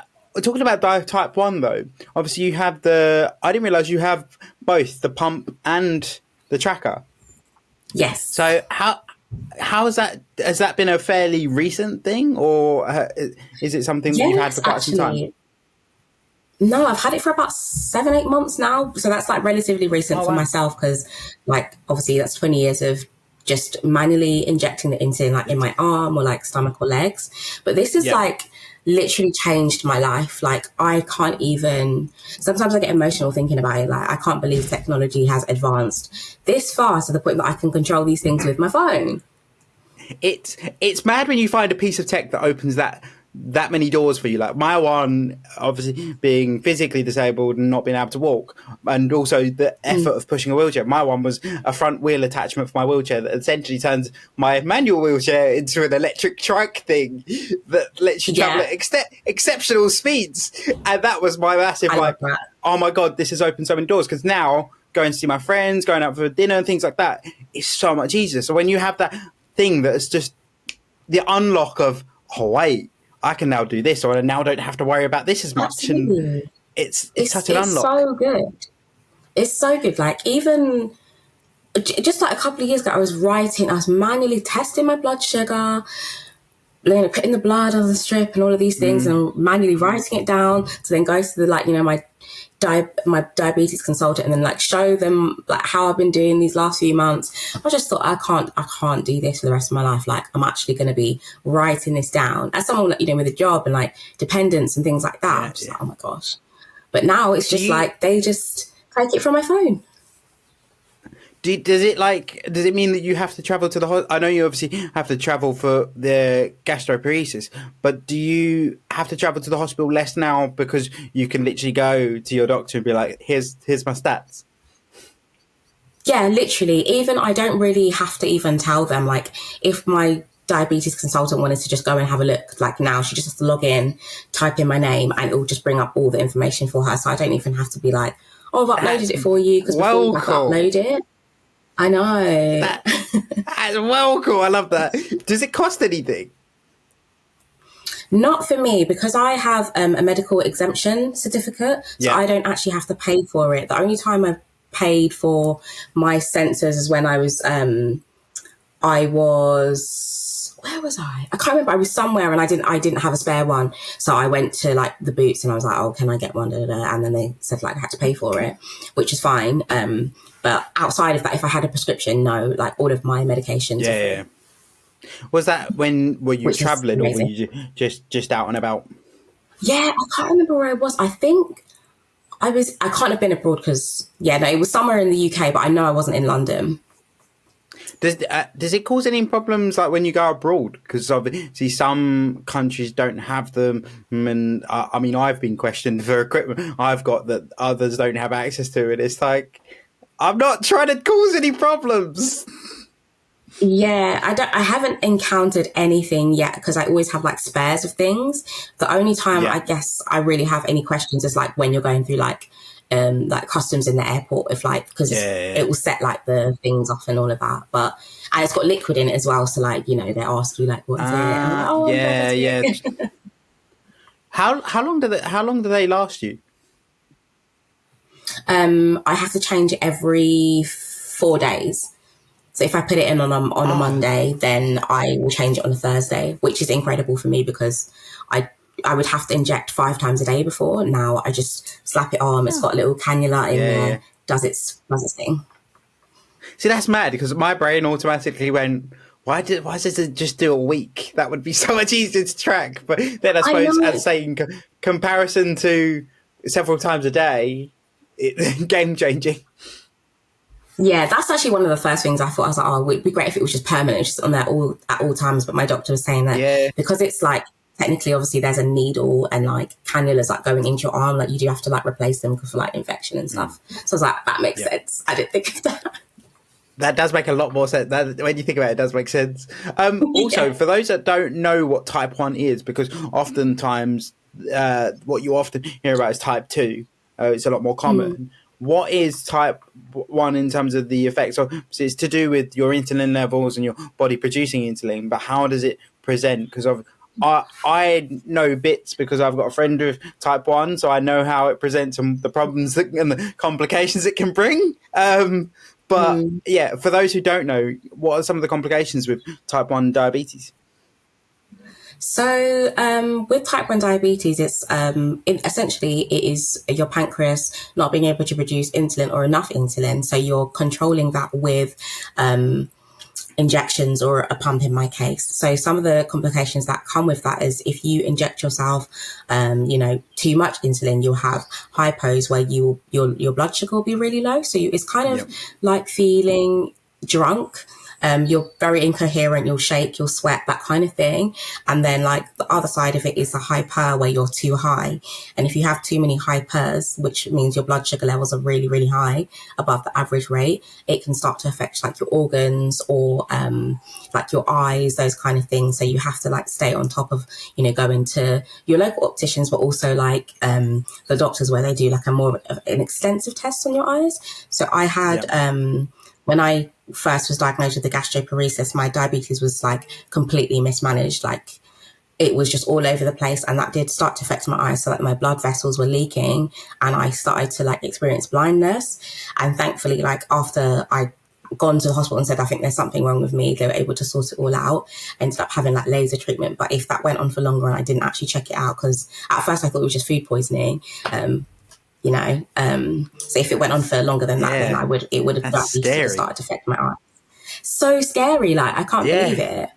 Talking about type 1 though, obviously you have I didn't realise you have both the pump and the tracker. Yes. So how has that been a fairly recent thing, or is it something that you've had for quite some time? No, I've had it for about 7-8 months now. So that's like relatively recent for myself, because like obviously that's 20 years of just manually injecting the insulin like in my arm or like stomach or legs. But this is like literally changed my life. Like I can't even, sometimes I get emotional thinking about it. Like I can't believe technology has advanced this far to the point that I can control these things with my phone. It's mad when you find a piece of tech that opens that many doors for you. Like my one, obviously being physically disabled and not being able to walk, and also the effort of pushing a wheelchair. My one was a front wheel attachment for my wheelchair that essentially turns my manual wheelchair into an electric trike thing that lets you travel at exceptional speeds. And that was my massive oh my God, this has opened so many doors, because now going to see my friends, going out for dinner and things like that is so much easier. So when you have that thing that's just the unlock of, oh wait, I can now do this, or I now don't have to worry about this as much. Absolutely. And it's such an unlock. It's so good. It's so good. Like even just like a couple of years ago, I was manually testing my blood sugar, putting the blood on the strip and all of these things, and manually writing it down to then go to the my diabetes consultant and then like show them like how I've been doing these last few months. I just thought I can't do this for the rest of my life. Like I'm actually going to be writing this down as someone with a job and like dependents and things like that. I'm just like, oh my gosh. But now it's just like they just take it from my phone. Does it mean that you have to travel to the hospital? I know you obviously have to travel for the gastroparesis, but do you have to travel to the hospital less now because you can literally go to your doctor and be like, here's my stats? Yeah, literally. Even I don't really have to even tell them. Like if my diabetes consultant wanted to just go and have a look, like now she just has to log in, type in my name, and it will just bring up all the information for her. So I don't even have to be like, oh, I've uploaded it for you, because before you have to upload it. I know. That's well cool. I love that. Does it cost anything? Not for me, because I have a medical exemption certificate, so I don't actually have to pay for it. The only time I paid for my sensors is when where was I? I can't remember. I was somewhere and I didn't have a spare one. So I went to like the Boots and I was like, oh, can I get one? And then they said like I had to pay for it, which is fine. But outside of that, if I had a prescription, no, like all of my medications. Yeah. Was that were you traveling, or were you just out and about? Yeah, I can't remember where I was. I think I can't have been abroad because, it was somewhere in the UK, but I know I wasn't in London. Does it cause any problems like when you go abroad? Because obviously some countries don't have them, and I mean I've been questioned for equipment I've got that others don't have access to, and it's like I'm not trying to cause any problems. Yeah, I haven't encountered anything yet because I always have like spares of things. The only time I guess I really have any questions is like when you're going through like customs in the airport, if like, because it will set like the things off and all of that. But and it's got liquid in it as well, so like, you know, they ask you like what is it? And I'm like, oh yeah. How long do they last you? I have to change it every 4 days. So if I put it in on a Monday, then I will change it on a Thursday, which is incredible for me because I would have to inject 5 times a day before. Now I just slap it on. It's got a little cannula in there, does its thing. See, that's mad because my brain automatically went, why does it just do a week? That would be so much easier to track. But then I suppose, as saying comparison to several times a day, game changing. Yeah, that's actually one of the first things I thought. I was like, oh, it'd be great if it was just permanent, just on there at all times. But my doctor was saying that because it's like, technically, obviously, there's a needle and like cannulas like going into your arm, like you do have to like replace them for like infection and stuff. So I was like, that makes sense. I didn't think of that. That does make a lot more sense. When you think about it, it does make sense. Also, for those that don't know what type 1 is, because oftentimes what you often hear about is type 2. It's a lot more common. What is type 1 in terms of the effects? So it's to do with your insulin levels and your body producing insulin, but how does it present? Because I know bits because I've got a friend with type 1, so I know how it presents and the problems and the complications it can bring. But yeah, for those who don't know, what are some of the complications with type 1 diabetes? So with type 1 diabetes, it's essentially it is your pancreas not being able to produce insulin or enough insulin. So you're controlling that with injections or a pump in my case. So some of the complications that come with that is if you inject yourself, too much insulin, you'll have hypos where your blood sugar will be really low. So it's kind of like feeling drunk. You're very incoherent, you'll shake, you'll sweat, that kind of thing. And then like the other side of it is the hyper where you're too high. And if you have too many hypers, which means your blood sugar levels are really, really high above the average rate, it can start to affect like your organs or like your eyes, those kind of things. So you have to like stay on top of, going to your local opticians, but also like the doctors where they do like an extensive test on your eyes. So I had when I first was diagnosed with the gastroparesis, my diabetes was like completely mismanaged. Like it was just all over the place, and that did start to affect my eyes. So like my blood vessels were leaking and I started to like experience blindness. And thankfully, like after I gone to the hospital and said, I think there's something wrong with me, they were able to sort it all out. I ended up having like laser treatment. But if that went on for longer and I didn't actually check it out, because at first I thought it was just food poisoning, so if it went on for longer than that, then it would have started to affect my eyes. So scary, like I can't believe it.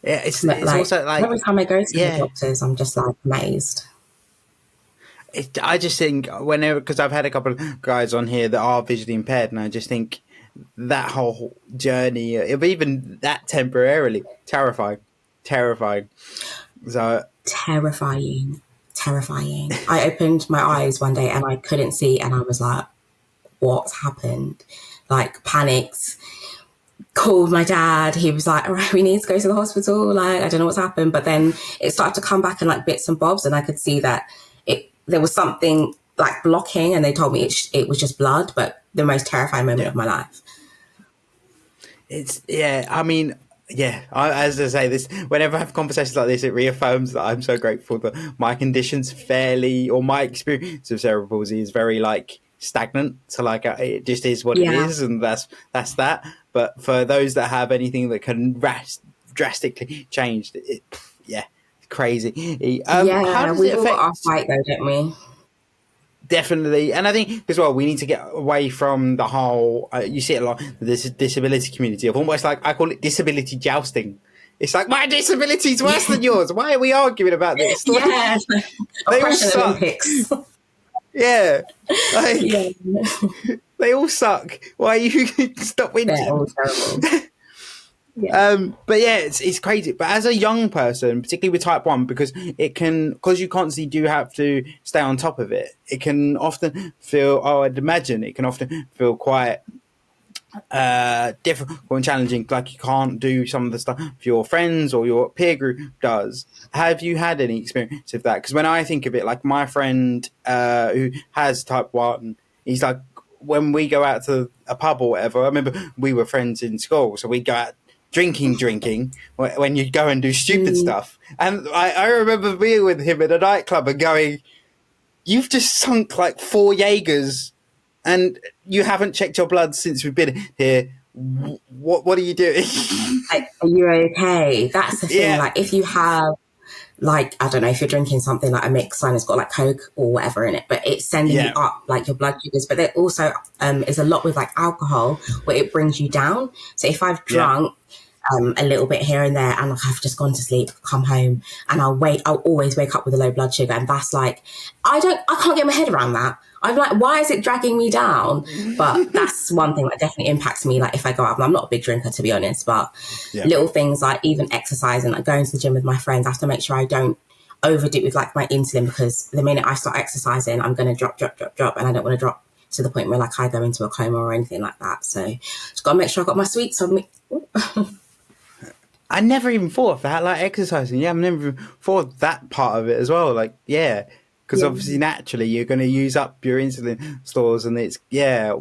Yeah, it's like, also like every time I go to the doctors, I'm just like amazed. I just think whenever, because I've had a couple of guys on here that are visually impaired, and I just think that whole journey, even that temporarily, terrifying. So terrifying. I opened my eyes one day and I couldn't see, and I was like, what's happened? Like panicked, called my dad. He was like, all right, we need to go to the hospital. Like, I don't know what's happened. But then it started to come back in like bits and bobs, and I could see that there was something like blocking, and they told me it was just blood. But the most terrifying moment of my life. As I say, this whenever I have conversations like this, it reaffirms that I'm so grateful that my condition's my experience of cerebral palsy is very like stagnant. So like it just is what it is, and that's that. But for those that have anything that can drastically change, it's crazy. How does it affect our fight though, don't we? Definitely. And I think as well, we need to get away from the whole, you see it a lot, this disability community of almost like, I call it disability jousting. It's like, my disability is worse than yours. Why are we arguing about this? Yeah. They all suck. Olympics. Yeah. They all suck. Why you stop They're all whinging? terrible. Yeah. But yeah, it's crazy. But as a young person, particularly with type 1, because because you constantly do have to stay on top of it, it can often feel, I'd imagine it can often feel quite difficult and challenging. Like you can't do some of the stuff your friends or your peer group does. Have you had any experience of that? Because when I think of it, like my friend who has type 1, he's like, when we go out to a pub or whatever, I remember we were friends in school, so we'd go out drinking when you go and do stupid stuff. And I remember being with him in a nightclub and going, you've just sunk like 4 Jaegers and you haven't checked your blood since we've been here. What are you doing? Like, are you okay? That's the thing. Yeah. Like, if you have, like, I don't know, if you're drinking something like a mix and it's got like Coke or whatever in it, but it's sending you up like your blood sugars. But there also is a lot with like alcohol where it brings you down. So if I've drunk a little bit here and there and like I've just gone to sleep, come home, and I'll always wake up with a low blood sugar, and that's like, I can't get my head around that. I'm like, why is it dragging me down? But that's one thing that definitely impacts me. Like if I go out, I'm not a big drinker to be honest, but little things like even exercising, like going to the gym with my friends, I have to make sure I don't overdo it with like my insulin, because the minute I start exercising, I'm going to drop, and I don't want to drop to the point where like I go into a coma or anything like that. So just got to make sure I got my sweets on me. I never even thought of that, like exercising. Yeah, I've never even thought of that part of it as well. Like, because obviously naturally you're going to use up your insulin stores, and it's I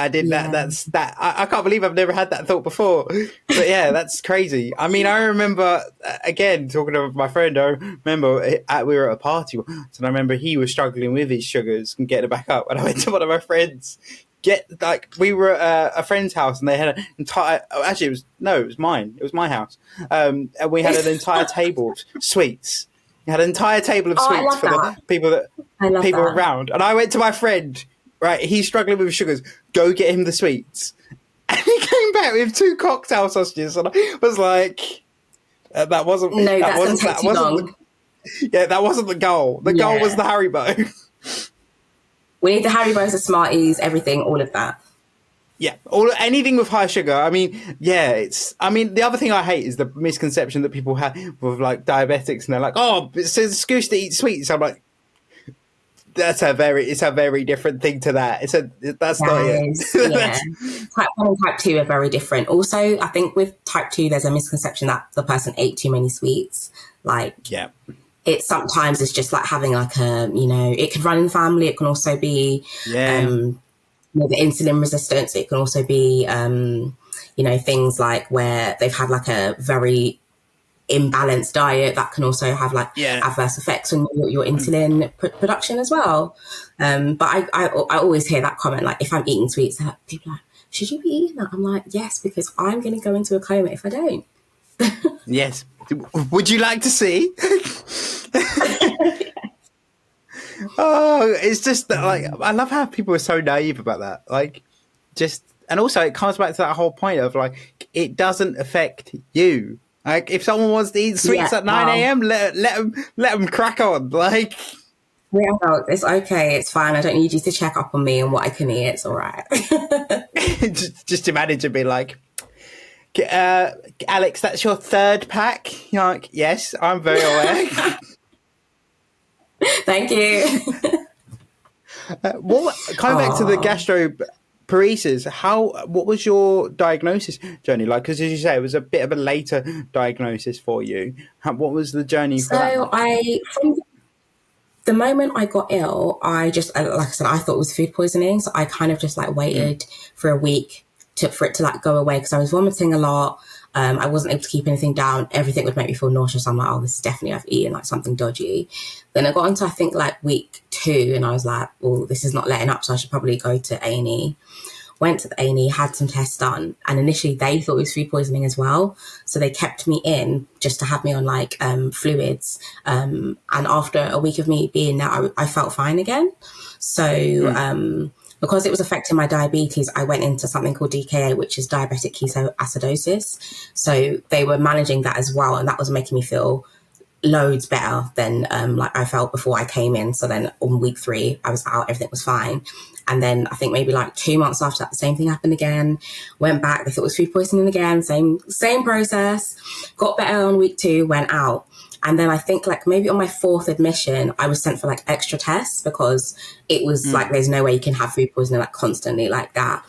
did that. That's that. I can't believe I've never had that thought before. But yeah, that's crazy. I mean, I remember again talking to my friend. I remember we were at a party, and I remember he was struggling with his sugars and getting it back up. And I went to one of my friends. We were at a friend's house and they had an entire, actually it was mine, it was my house, and we had an entire table of sweets. We had an entire table of sweets for the people around, and I went to my friend, right, he's struggling with sugars, go get him the sweets, and he came back with 2 cocktail sausages, and I was like, that wasn't long. That wasn't the goal. The goal was the Haribo. We need the Haribos, the Smarties, everything, all of that. Yeah, anything with high sugar. I mean, the other thing I hate is the misconception that people have with like diabetics, and they're like, "Oh, it's an excuse to eat sweets." I'm like, it's a very different thing to that. That's not it. Yeah. Type 1 and type 2 are very different. Also, I think with type 2, there's a misconception that the person ate too many sweets. Like, it sometimes it's just like having like it can run in the family. It can also be, the insulin resistance. It can also be, things like where they've had like a very imbalanced diet that can also have like adverse effects on your insulin production as well. But I always hear that comment, like if I'm eating sweets, people are like, should you be eating that? I'm like, yes, because I'm going to go into a coma if I don't. Yes. Would you like to see? Oh, it's just that, like, I love how people are so naive about that. Like, and also it comes back to that whole point of like, it doesn't affect you. Like, if someone wants to eat sweets at 9 a.m., let them crack on. Like, it's okay, it's fine. I don't need you to check up on me and what I can eat. It's all right. just imagine to be like, Alex, that's your 3rd pack. You're like, yes, I'm very aware. Thank you. Coming back to the gastroparesis, what was your diagnosis journey like? Because as you say, it was a bit of a later diagnosis for you. What was the journey for that? From the moment I got ill, I just, like I said, I thought it was food poisoning. So I kind of just like waited for a week for it to like go away, because I was vomiting a lot. I wasn't able to keep anything down. Everything would make me feel nauseous. I'm like, oh, this is definitely, I've eaten like something dodgy. Then I got into, I think, like week 2, and I was like, well, this is not letting up, so I should probably go to A&E. Went to the A&E, had some tests done, and initially they thought it was food poisoning as well. So they kept me in just to have me on like fluids. And after a week of me being there, I felt fine again. So because it was affecting my diabetes, I went into something called DKA, which is diabetic ketoacidosis. So they were managing that as well, and that was making me feel loads better than like I felt before I came in. So then on week 3, I was out, everything was fine. And then I think maybe like 2 months after that, the same thing happened again. Went back, they thought it was food poisoning again, same process. Got better on week 2, went out. And then I think like maybe on my 4th admission, I was sent for like extra tests because it was like, there's no way you can have food poisoning like constantly like that.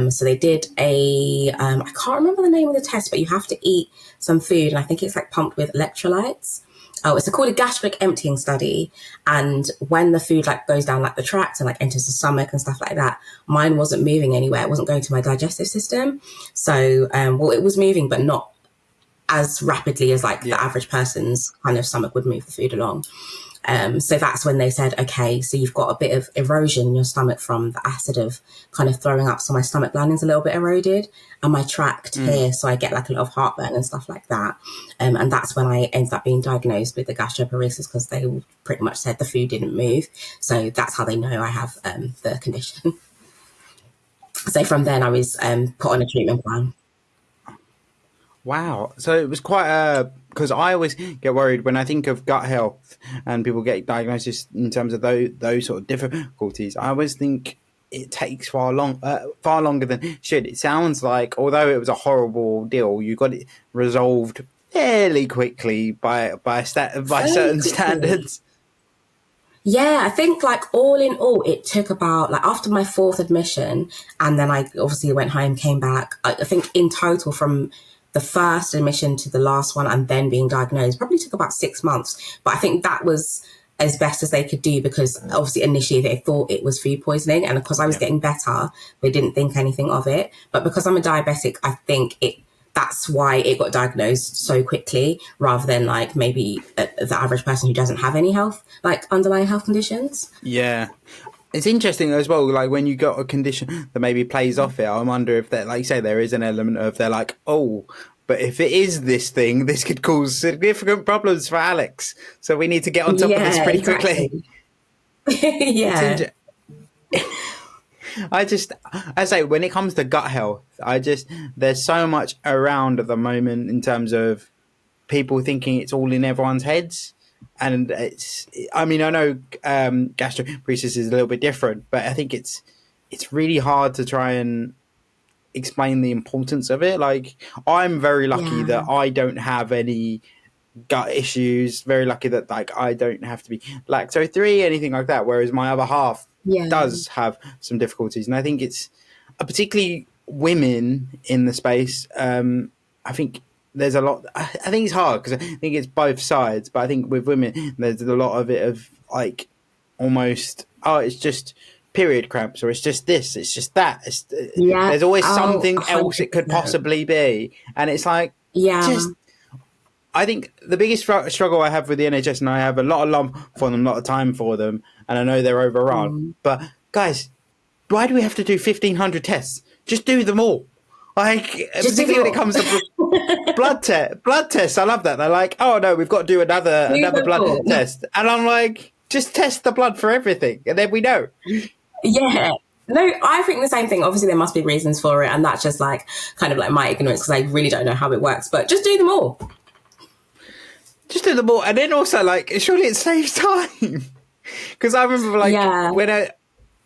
So they did I can't remember the name of the test, but you have to eat some food. And I think it's like pumped with electrolytes. Oh, it's called a gastric emptying study. And when the food like goes down like the tract and like enters the stomach and stuff like that, mine wasn't moving anywhere. It wasn't going to my digestive system. So, well, it was moving, but not as rapidly as like the average person's kind of stomach would move the food along. So that's when they said, okay, so you've got a bit of erosion in your stomach from the acid of kind of throwing up. So my stomach lining's a little bit eroded and my tract here. So I get like a lot of heartburn and stuff like that. And that's when I ended up being diagnosed with the gastroparesis because they pretty much said the food didn't move. So that's how they know I have the condition. So from then I was put on a treatment plan. Wow. So it was quite because I always get worried when I think of gut health and people get diagnosis in terms of those sort of difficulties. I always think it takes far longer than it should. It sounds like, although it was a horrible deal, you got it resolved fairly quickly by certain standards. Yeah, I think like all in all, it took about like after my 4th admission, and then I obviously went home, came back. I think in total from the first admission to the last one and then being diagnosed probably took about 6 months. But I think that was as best as they could do because obviously initially they thought it was food poisoning, and because I was getting better, they didn't think anything of it. But because I'm a diabetic, I think that's why it got diagnosed so quickly rather than like maybe the average person who doesn't have any underlying health conditions. Yeah. It's interesting as well, like when you got a condition that maybe plays off it, I wonder if that, like you say, there is an element of they're like, oh, but if it is this thing, this could cause significant problems for Alex. So we need to get on top of this pretty quickly. Yeah. I say, when it comes to gut health, there's so much around at the moment in terms of people thinking it's all in everyone's heads. And I know gastroparesis is a little bit different, but I think it's really hard to try and explain the importance of it. Like, I'm very lucky that I don't have any gut issues, very lucky that like I don't have to be lactose-free, anything like that, whereas my other half does have some difficulties. And I think it's particularly women in the space. I think there's a lot. I think it's hard because I think it's both sides, but I think with women there's a lot of it of like almost it's just period cramps, or it's just this, it's just that. There's always something 100%. Else it could possibly be, and it's like I think the biggest struggle I have with the NHS, and I have a lot of love for them, a lot of time for them, and I know they're overrun. But guys, why do we have to do 1,500 tests? Just do them all. Like, particularly when it comes to blood tests, I love that. They're like, oh no, we've got to do another blood test, and I'm like, just test the blood for everything, and then we know. Yeah. No, I think the same thing. Obviously, there must be reasons for it, and that's just like kind of like my ignorance because I really don't know how it works. But just do them all. Just do them all, and then also like, surely it saves time. Because I remember like when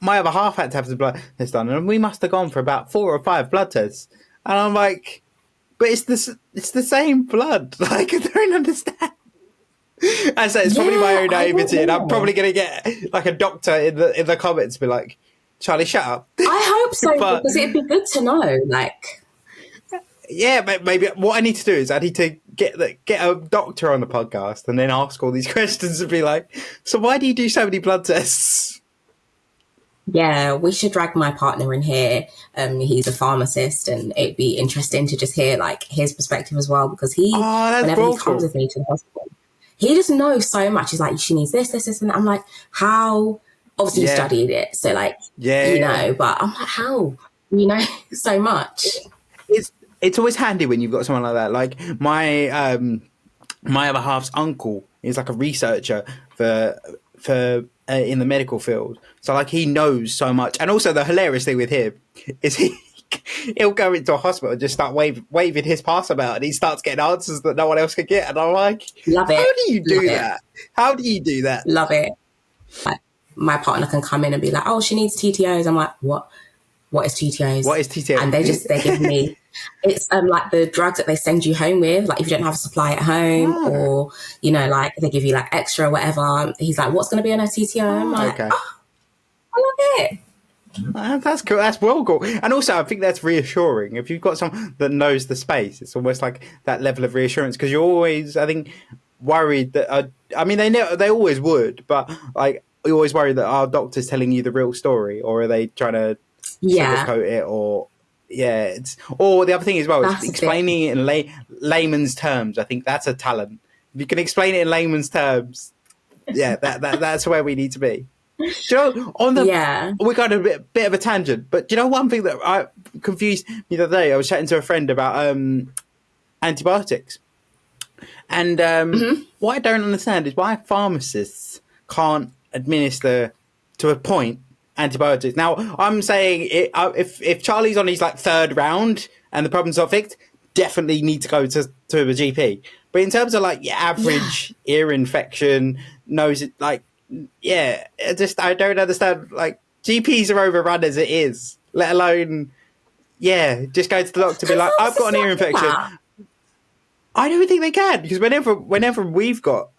my other half had to have the blood test done, and we must have gone for about 4 or 5 blood tests, and I'm like, but it's the same blood. Like, I don't understand. I say it's probably my own naivety, and I'm probably going to get like a doctor in the comments be like, Charlie, shut up. I hope so, because it'd be good to know. Like, yeah, but maybe what I need to do is I need to get a doctor on the podcast and then ask all these questions and be like, so why do you do so many blood tests? Yeah, we should drag my partner in here. He's a pharmacist, and it'd be interesting to just hear like his perspective as well, because whenever he comes with me to the hospital, he just knows so much. He's like, she needs this, and I'm like, how? Obviously, you studied it, so like, you know. But I'm like, how? You know so much. It's always handy when you've got someone like that. Like my other half's uncle is like a researcher for in the medical field, so like he knows so much. And also the hilarious thing with him is he'll go into a hospital and just start waving his pass about, and he starts getting answers that no one else can get. And I'm like, Love it. how do you do Love that? How do you do that? Love it. Like, my partner can come in and be like, oh, she needs TTOs. I'm like, what? What is TTOs? What is TTO? And they give me, it's like the drugs that they send you home with, like if you don't have a supply at home, or, you know, like they give you like extra or whatever. He's like, what's going to be on a TTO? I'm like, okay. oh, I love it. That's cool. That's well cool. And also, I think that's reassuring. If you've got someone that knows the space, it's almost like that level of reassurance, because you're always, I think, worried that, I mean, they always would, but like, you're always worried that our doctor's telling you the real story, or are they trying to sugarcoat it, or or the other thing as well is explaining it in layman's terms. I think that's a talent. If you can explain it in layman's terms, that's where we need to be. Do you know, we got a bit of a tangent, but do you know one thing that I confused me the other day? I was chatting to a friend about antibiotics, and what I don't understand is why pharmacists can't administer, to a point, antibiotics. Now, I'm saying if Charlie's on his like third round and the problem's not fixed, definitely need to go to a GP. But in terms of like your average ear infection, nose, like, I don't understand. Like, GPs are overrun as it is, let alone, just go to the doctor and be like, I've got an ear infection. I don't think they can, because whenever we've got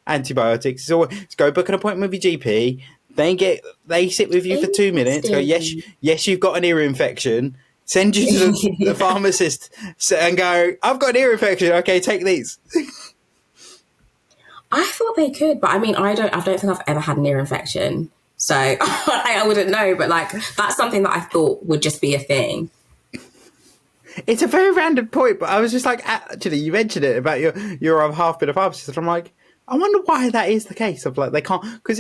antibiotics, it's always go book an appointment with your GP. They sit with you for 2 minutes, go, yes, you've got an ear infection, send you to the pharmacist and go, I've got an ear infection, okay, take these. I thought they could, but I mean, I don't think I've ever had an ear infection, so I wouldn't know, but like, that's something that I thought would just be a thing. It's a very random point, but I was just like, actually, you mentioned it about your half been a pharmacist, and I'm like, I wonder why that is the case. Of like, they can't, because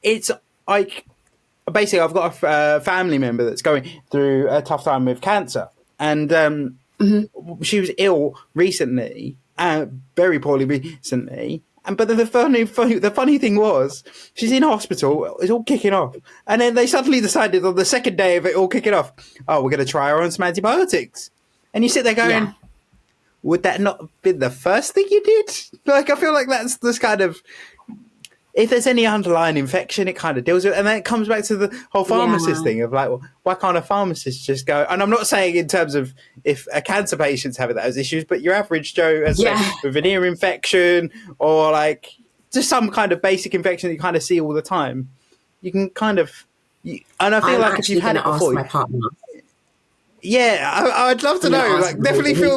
it's like, basically, I've got a family member that's going through a tough time with cancer, and she was ill recently, very poorly recently. But the funny thing was, she's in hospital, it's all kicking off, and then they suddenly decided on the second day of it all kicking off, oh, we're going to try her on some antibiotics, and you sit there going, would that not have been the first thing you did? Like, I feel like that's this kind of, if there's any underlying infection, it kind of deals with it. And then it comes back to the whole pharmacist thing of like, well, why can't a pharmacist just go? And I'm not saying in terms of if a cancer patient's having those issues, but your average Joe with an ear infection, or like just some kind of basic infection that you kind of see all the time, you can kind of, and I feel like if you've had it before, my partner. I'd love to know. Like, definitely fill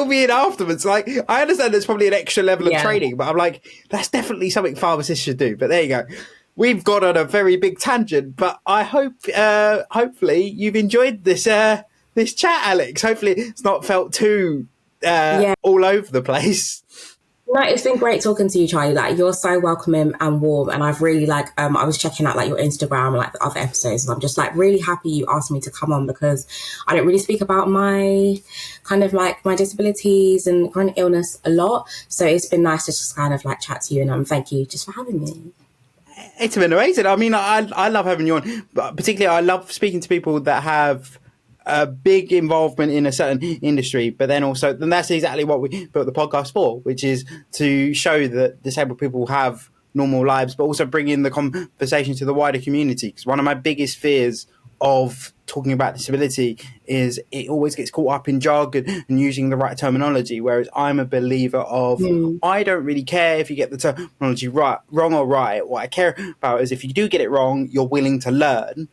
me in afterwards. Like, I understand there's probably an extra level of training, but I'm like, that's definitely something pharmacists should do. But there you go. We've got on a very big tangent, but I hope, hopefully, you've enjoyed this this chat, Alex. Hopefully, it's not felt too all over the place. No, it's been great talking to you, Charlie. Like, you're so welcoming and warm, and I've really I was checking out like your Instagram and like the other episodes, and I'm just like really happy you asked me to come on, because I don't really speak about my kind of like my disabilities and chronic illness a lot. So it's been nice to just kind of like chat to you, and thank you just for having me. It's been amazing. I mean, I love having you on, but particularly I love speaking to people that have a big involvement in a certain industry, but then that's exactly what we built the podcast for, which is to show that disabled people have normal lives, but also bring in the conversation to the wider community. Because one of my biggest fears of talking about disability is it always gets caught up in jargon and using the right terminology, whereas I'm a believer of I don't really care if you get the terminology wrong or right. What I care about is if you do get it wrong, you're willing to learn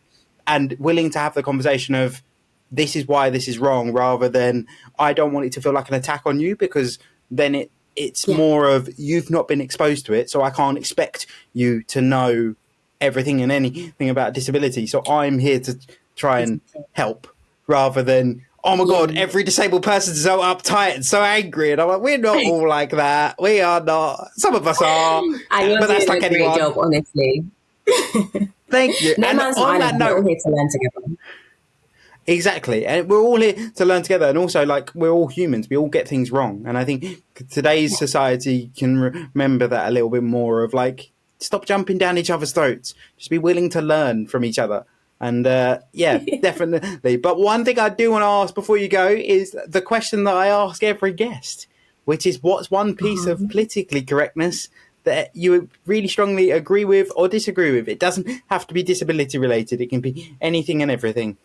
and willing to have the conversation of, this is why this is wrong, rather than I don't want it to feel like an attack on you, because then it's more of you've not been exposed to it, so I can't expect you to know everything and anything about disability. So I'm here to try and help, rather than, oh my God, every disabled person is so uptight and so angry. And I'm like, we're not all like that. We are not. Some of us are. But that's like a great job, honestly. Thank you. No, and on that note, we're all here to learn together. Exactly. And we're all here to learn together. And also, like, we're all humans. We all get things wrong. And I think today's society can remember that a little bit more of, like, stop jumping down each other's throats. Just be willing to learn from each other. And yeah, definitely. But one thing I do want to ask before you go is the question that I ask every guest, which is what's one piece of politically correctness that you really strongly agree with or disagree with? It doesn't have to be disability related. It can be anything and everything.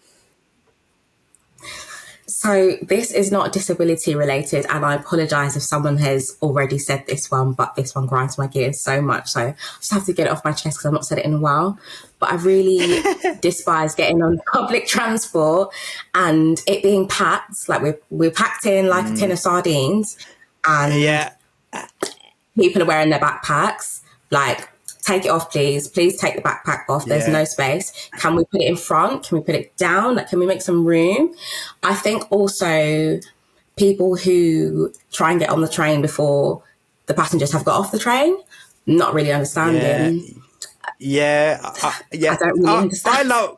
So this is not disability related, and I apologise if someone has already said this one, but this one grinds my gears so much. So I just have to get it off my chest because I've not said it in a while. But I really despise getting on public transport and it being packed. Like we're packed in like a tin of sardines, and people are wearing their backpacks. Like, take it off, please. Please take the backpack off. There's no space. Can we put it in front? Can we put it down? Like, can we make some room? I think also people who try and get on the train before the passengers have got off the train, not really understanding. I don't really understand. I love.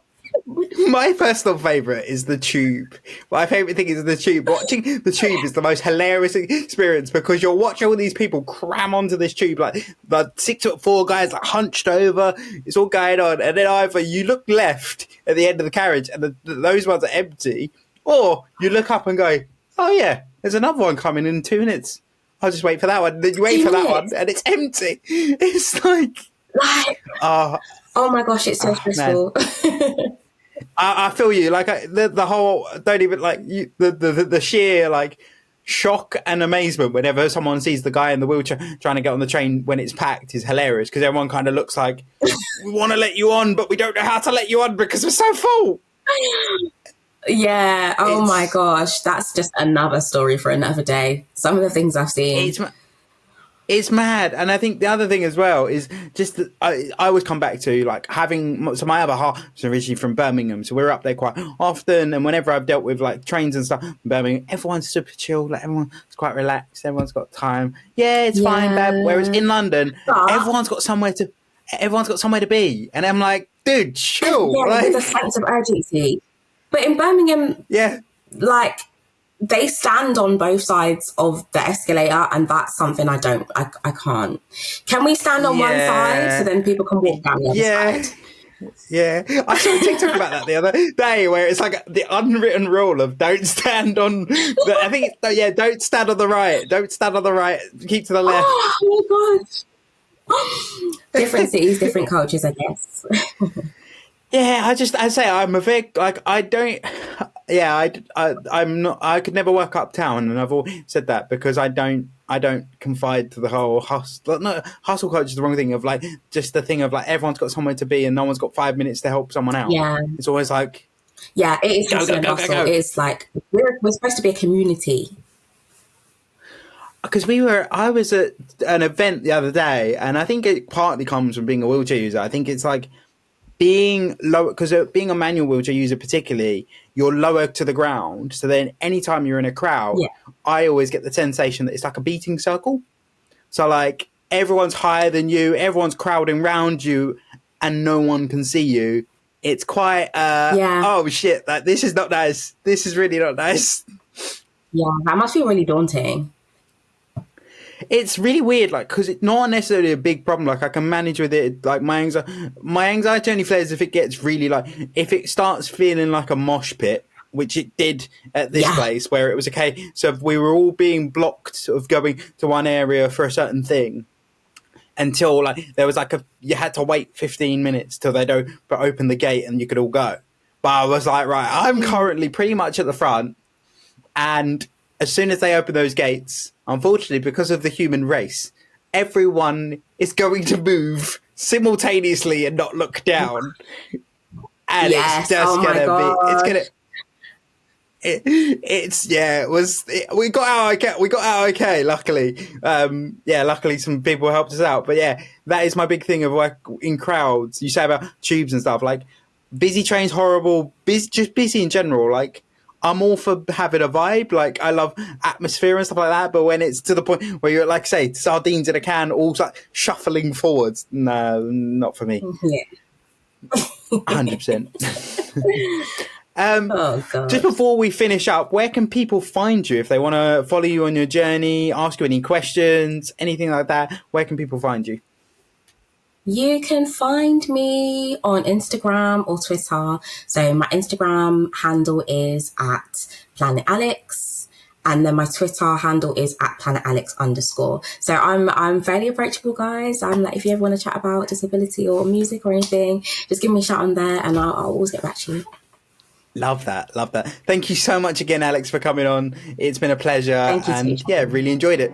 My personal favourite is the tube. My favourite thing is the tube. Watching the tube is the most hilarious experience because you're watching all these people cram onto this tube, like 6'4" guys, like hunched over. It's all going on, and then either you look left at the end of the carriage, and those ones are empty, or you look up and go, "Oh yeah, there's another one coming in 2 minutes. I'll just wait for that one." Then you wait for that one, and it's empty. It's like, oh my gosh, it's so stressful. I feel you. Like the whole don't even like you, the sheer like shock and amazement whenever someone sees the guy in the wheelchair trying to get on the train when it's packed is hilarious because everyone kind of looks like we want to let you on, but we don't know how to let you on because we're so full. Yeah. Oh my gosh, that's just another story for another day. Some of the things I've seen. It's mad. And I think the other thing as well is just that I always come back to like having, so my other half is originally from Birmingham. So we're up there quite often. And whenever I've dealt with like trains and stuff in Birmingham, everyone's super chill. Like everyone's quite relaxed. Everyone's got time. Yeah, it's fine, babe. Whereas in London, everyone's got somewhere to be. And I'm like, dude, chill. Yeah, like, with a sense of urgency. But in Birmingham, like, they stand on both sides of the escalator, and that's something I can't. Can we stand on one side so then people can walk down the other side? Yeah, I saw a TikTok about that the other day where it's like the unwritten rule of don't stand on. I think don't stand on the right. Don't stand on the right. Keep to the left. Oh my gosh! Different cities, different cultures, I guess. Yeah, I say I'm a very like I don't. Yeah, I'm not. I could never work uptown, and I've always said that because I don't confide to the whole hustle. No, hustle culture is the wrong thing. Of like just the thing of like everyone's got somewhere to be, and no one's got 5 minutes to help someone out. Yeah, it's always like it is hustle and bustle. It's like we're supposed to be a community. Because I was at an event the other day, and I think it partly comes from being a wheelchair user. I think it's like being low, because being a manual wheelchair user particularly, you're lower to the ground. So then anytime you're in a crowd, I always get the sensation that it's like a beating circle. So like everyone's higher than you, everyone's crowding around you, and no one can see you. It's quite, oh shit, like, this is not nice. This is really not nice. Yeah, that must feel really daunting. It's really weird, like, because it's not necessarily a big problem. Like, I can manage with it. Like, my anxiety only flares if it gets really, like, if it starts feeling like a mosh pit, which it did at this place, where it was okay. So we were all being blocked of going to one area for a certain thing until, like, there was, like, you had to wait 15 minutes till they'd open the gate and you could all go. But I was like, right, I'm currently pretty much at the front, and as soon as they open those gates, unfortunately, because of the human race, everyone is going to move simultaneously and not look down. And it's just going to be, we got out okay, luckily. Luckily some people helped us out. But yeah, that is my big thing of like in crowds. You say about tubes and stuff, like busy trains, horrible, just busy in general, like, I'm all for having a vibe. Like, I love atmosphere and stuff like that. But when it's to the point where you're, like, say, sardines in a can, all like shuffling forwards, no, not for me. Yeah. 100%. Just before we finish up, where can people find you if they want to follow you on your journey, ask you any questions, anything like that? Where can people find you? You can find me on Instagram or Twitter. So my Instagram handle is at Planet Alex. And then my Twitter handle is at @planetalex_. So I'm fairly approachable, guys. I'm like, if you ever want to chat about disability or music or anything, just give me a shout on there and I'll always get back to you. Love that. Thank you so much again, Alex, for coming on. It's been a pleasure. Thank you, and Tisha. yeah, really enjoyed it.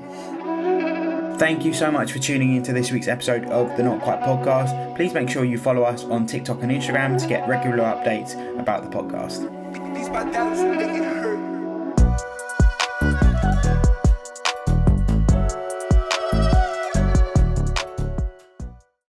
Thank you so much for tuning into this week's episode of the Not Quite podcast. Please make sure you follow us on TikTok and Instagram to get regular updates about the podcast.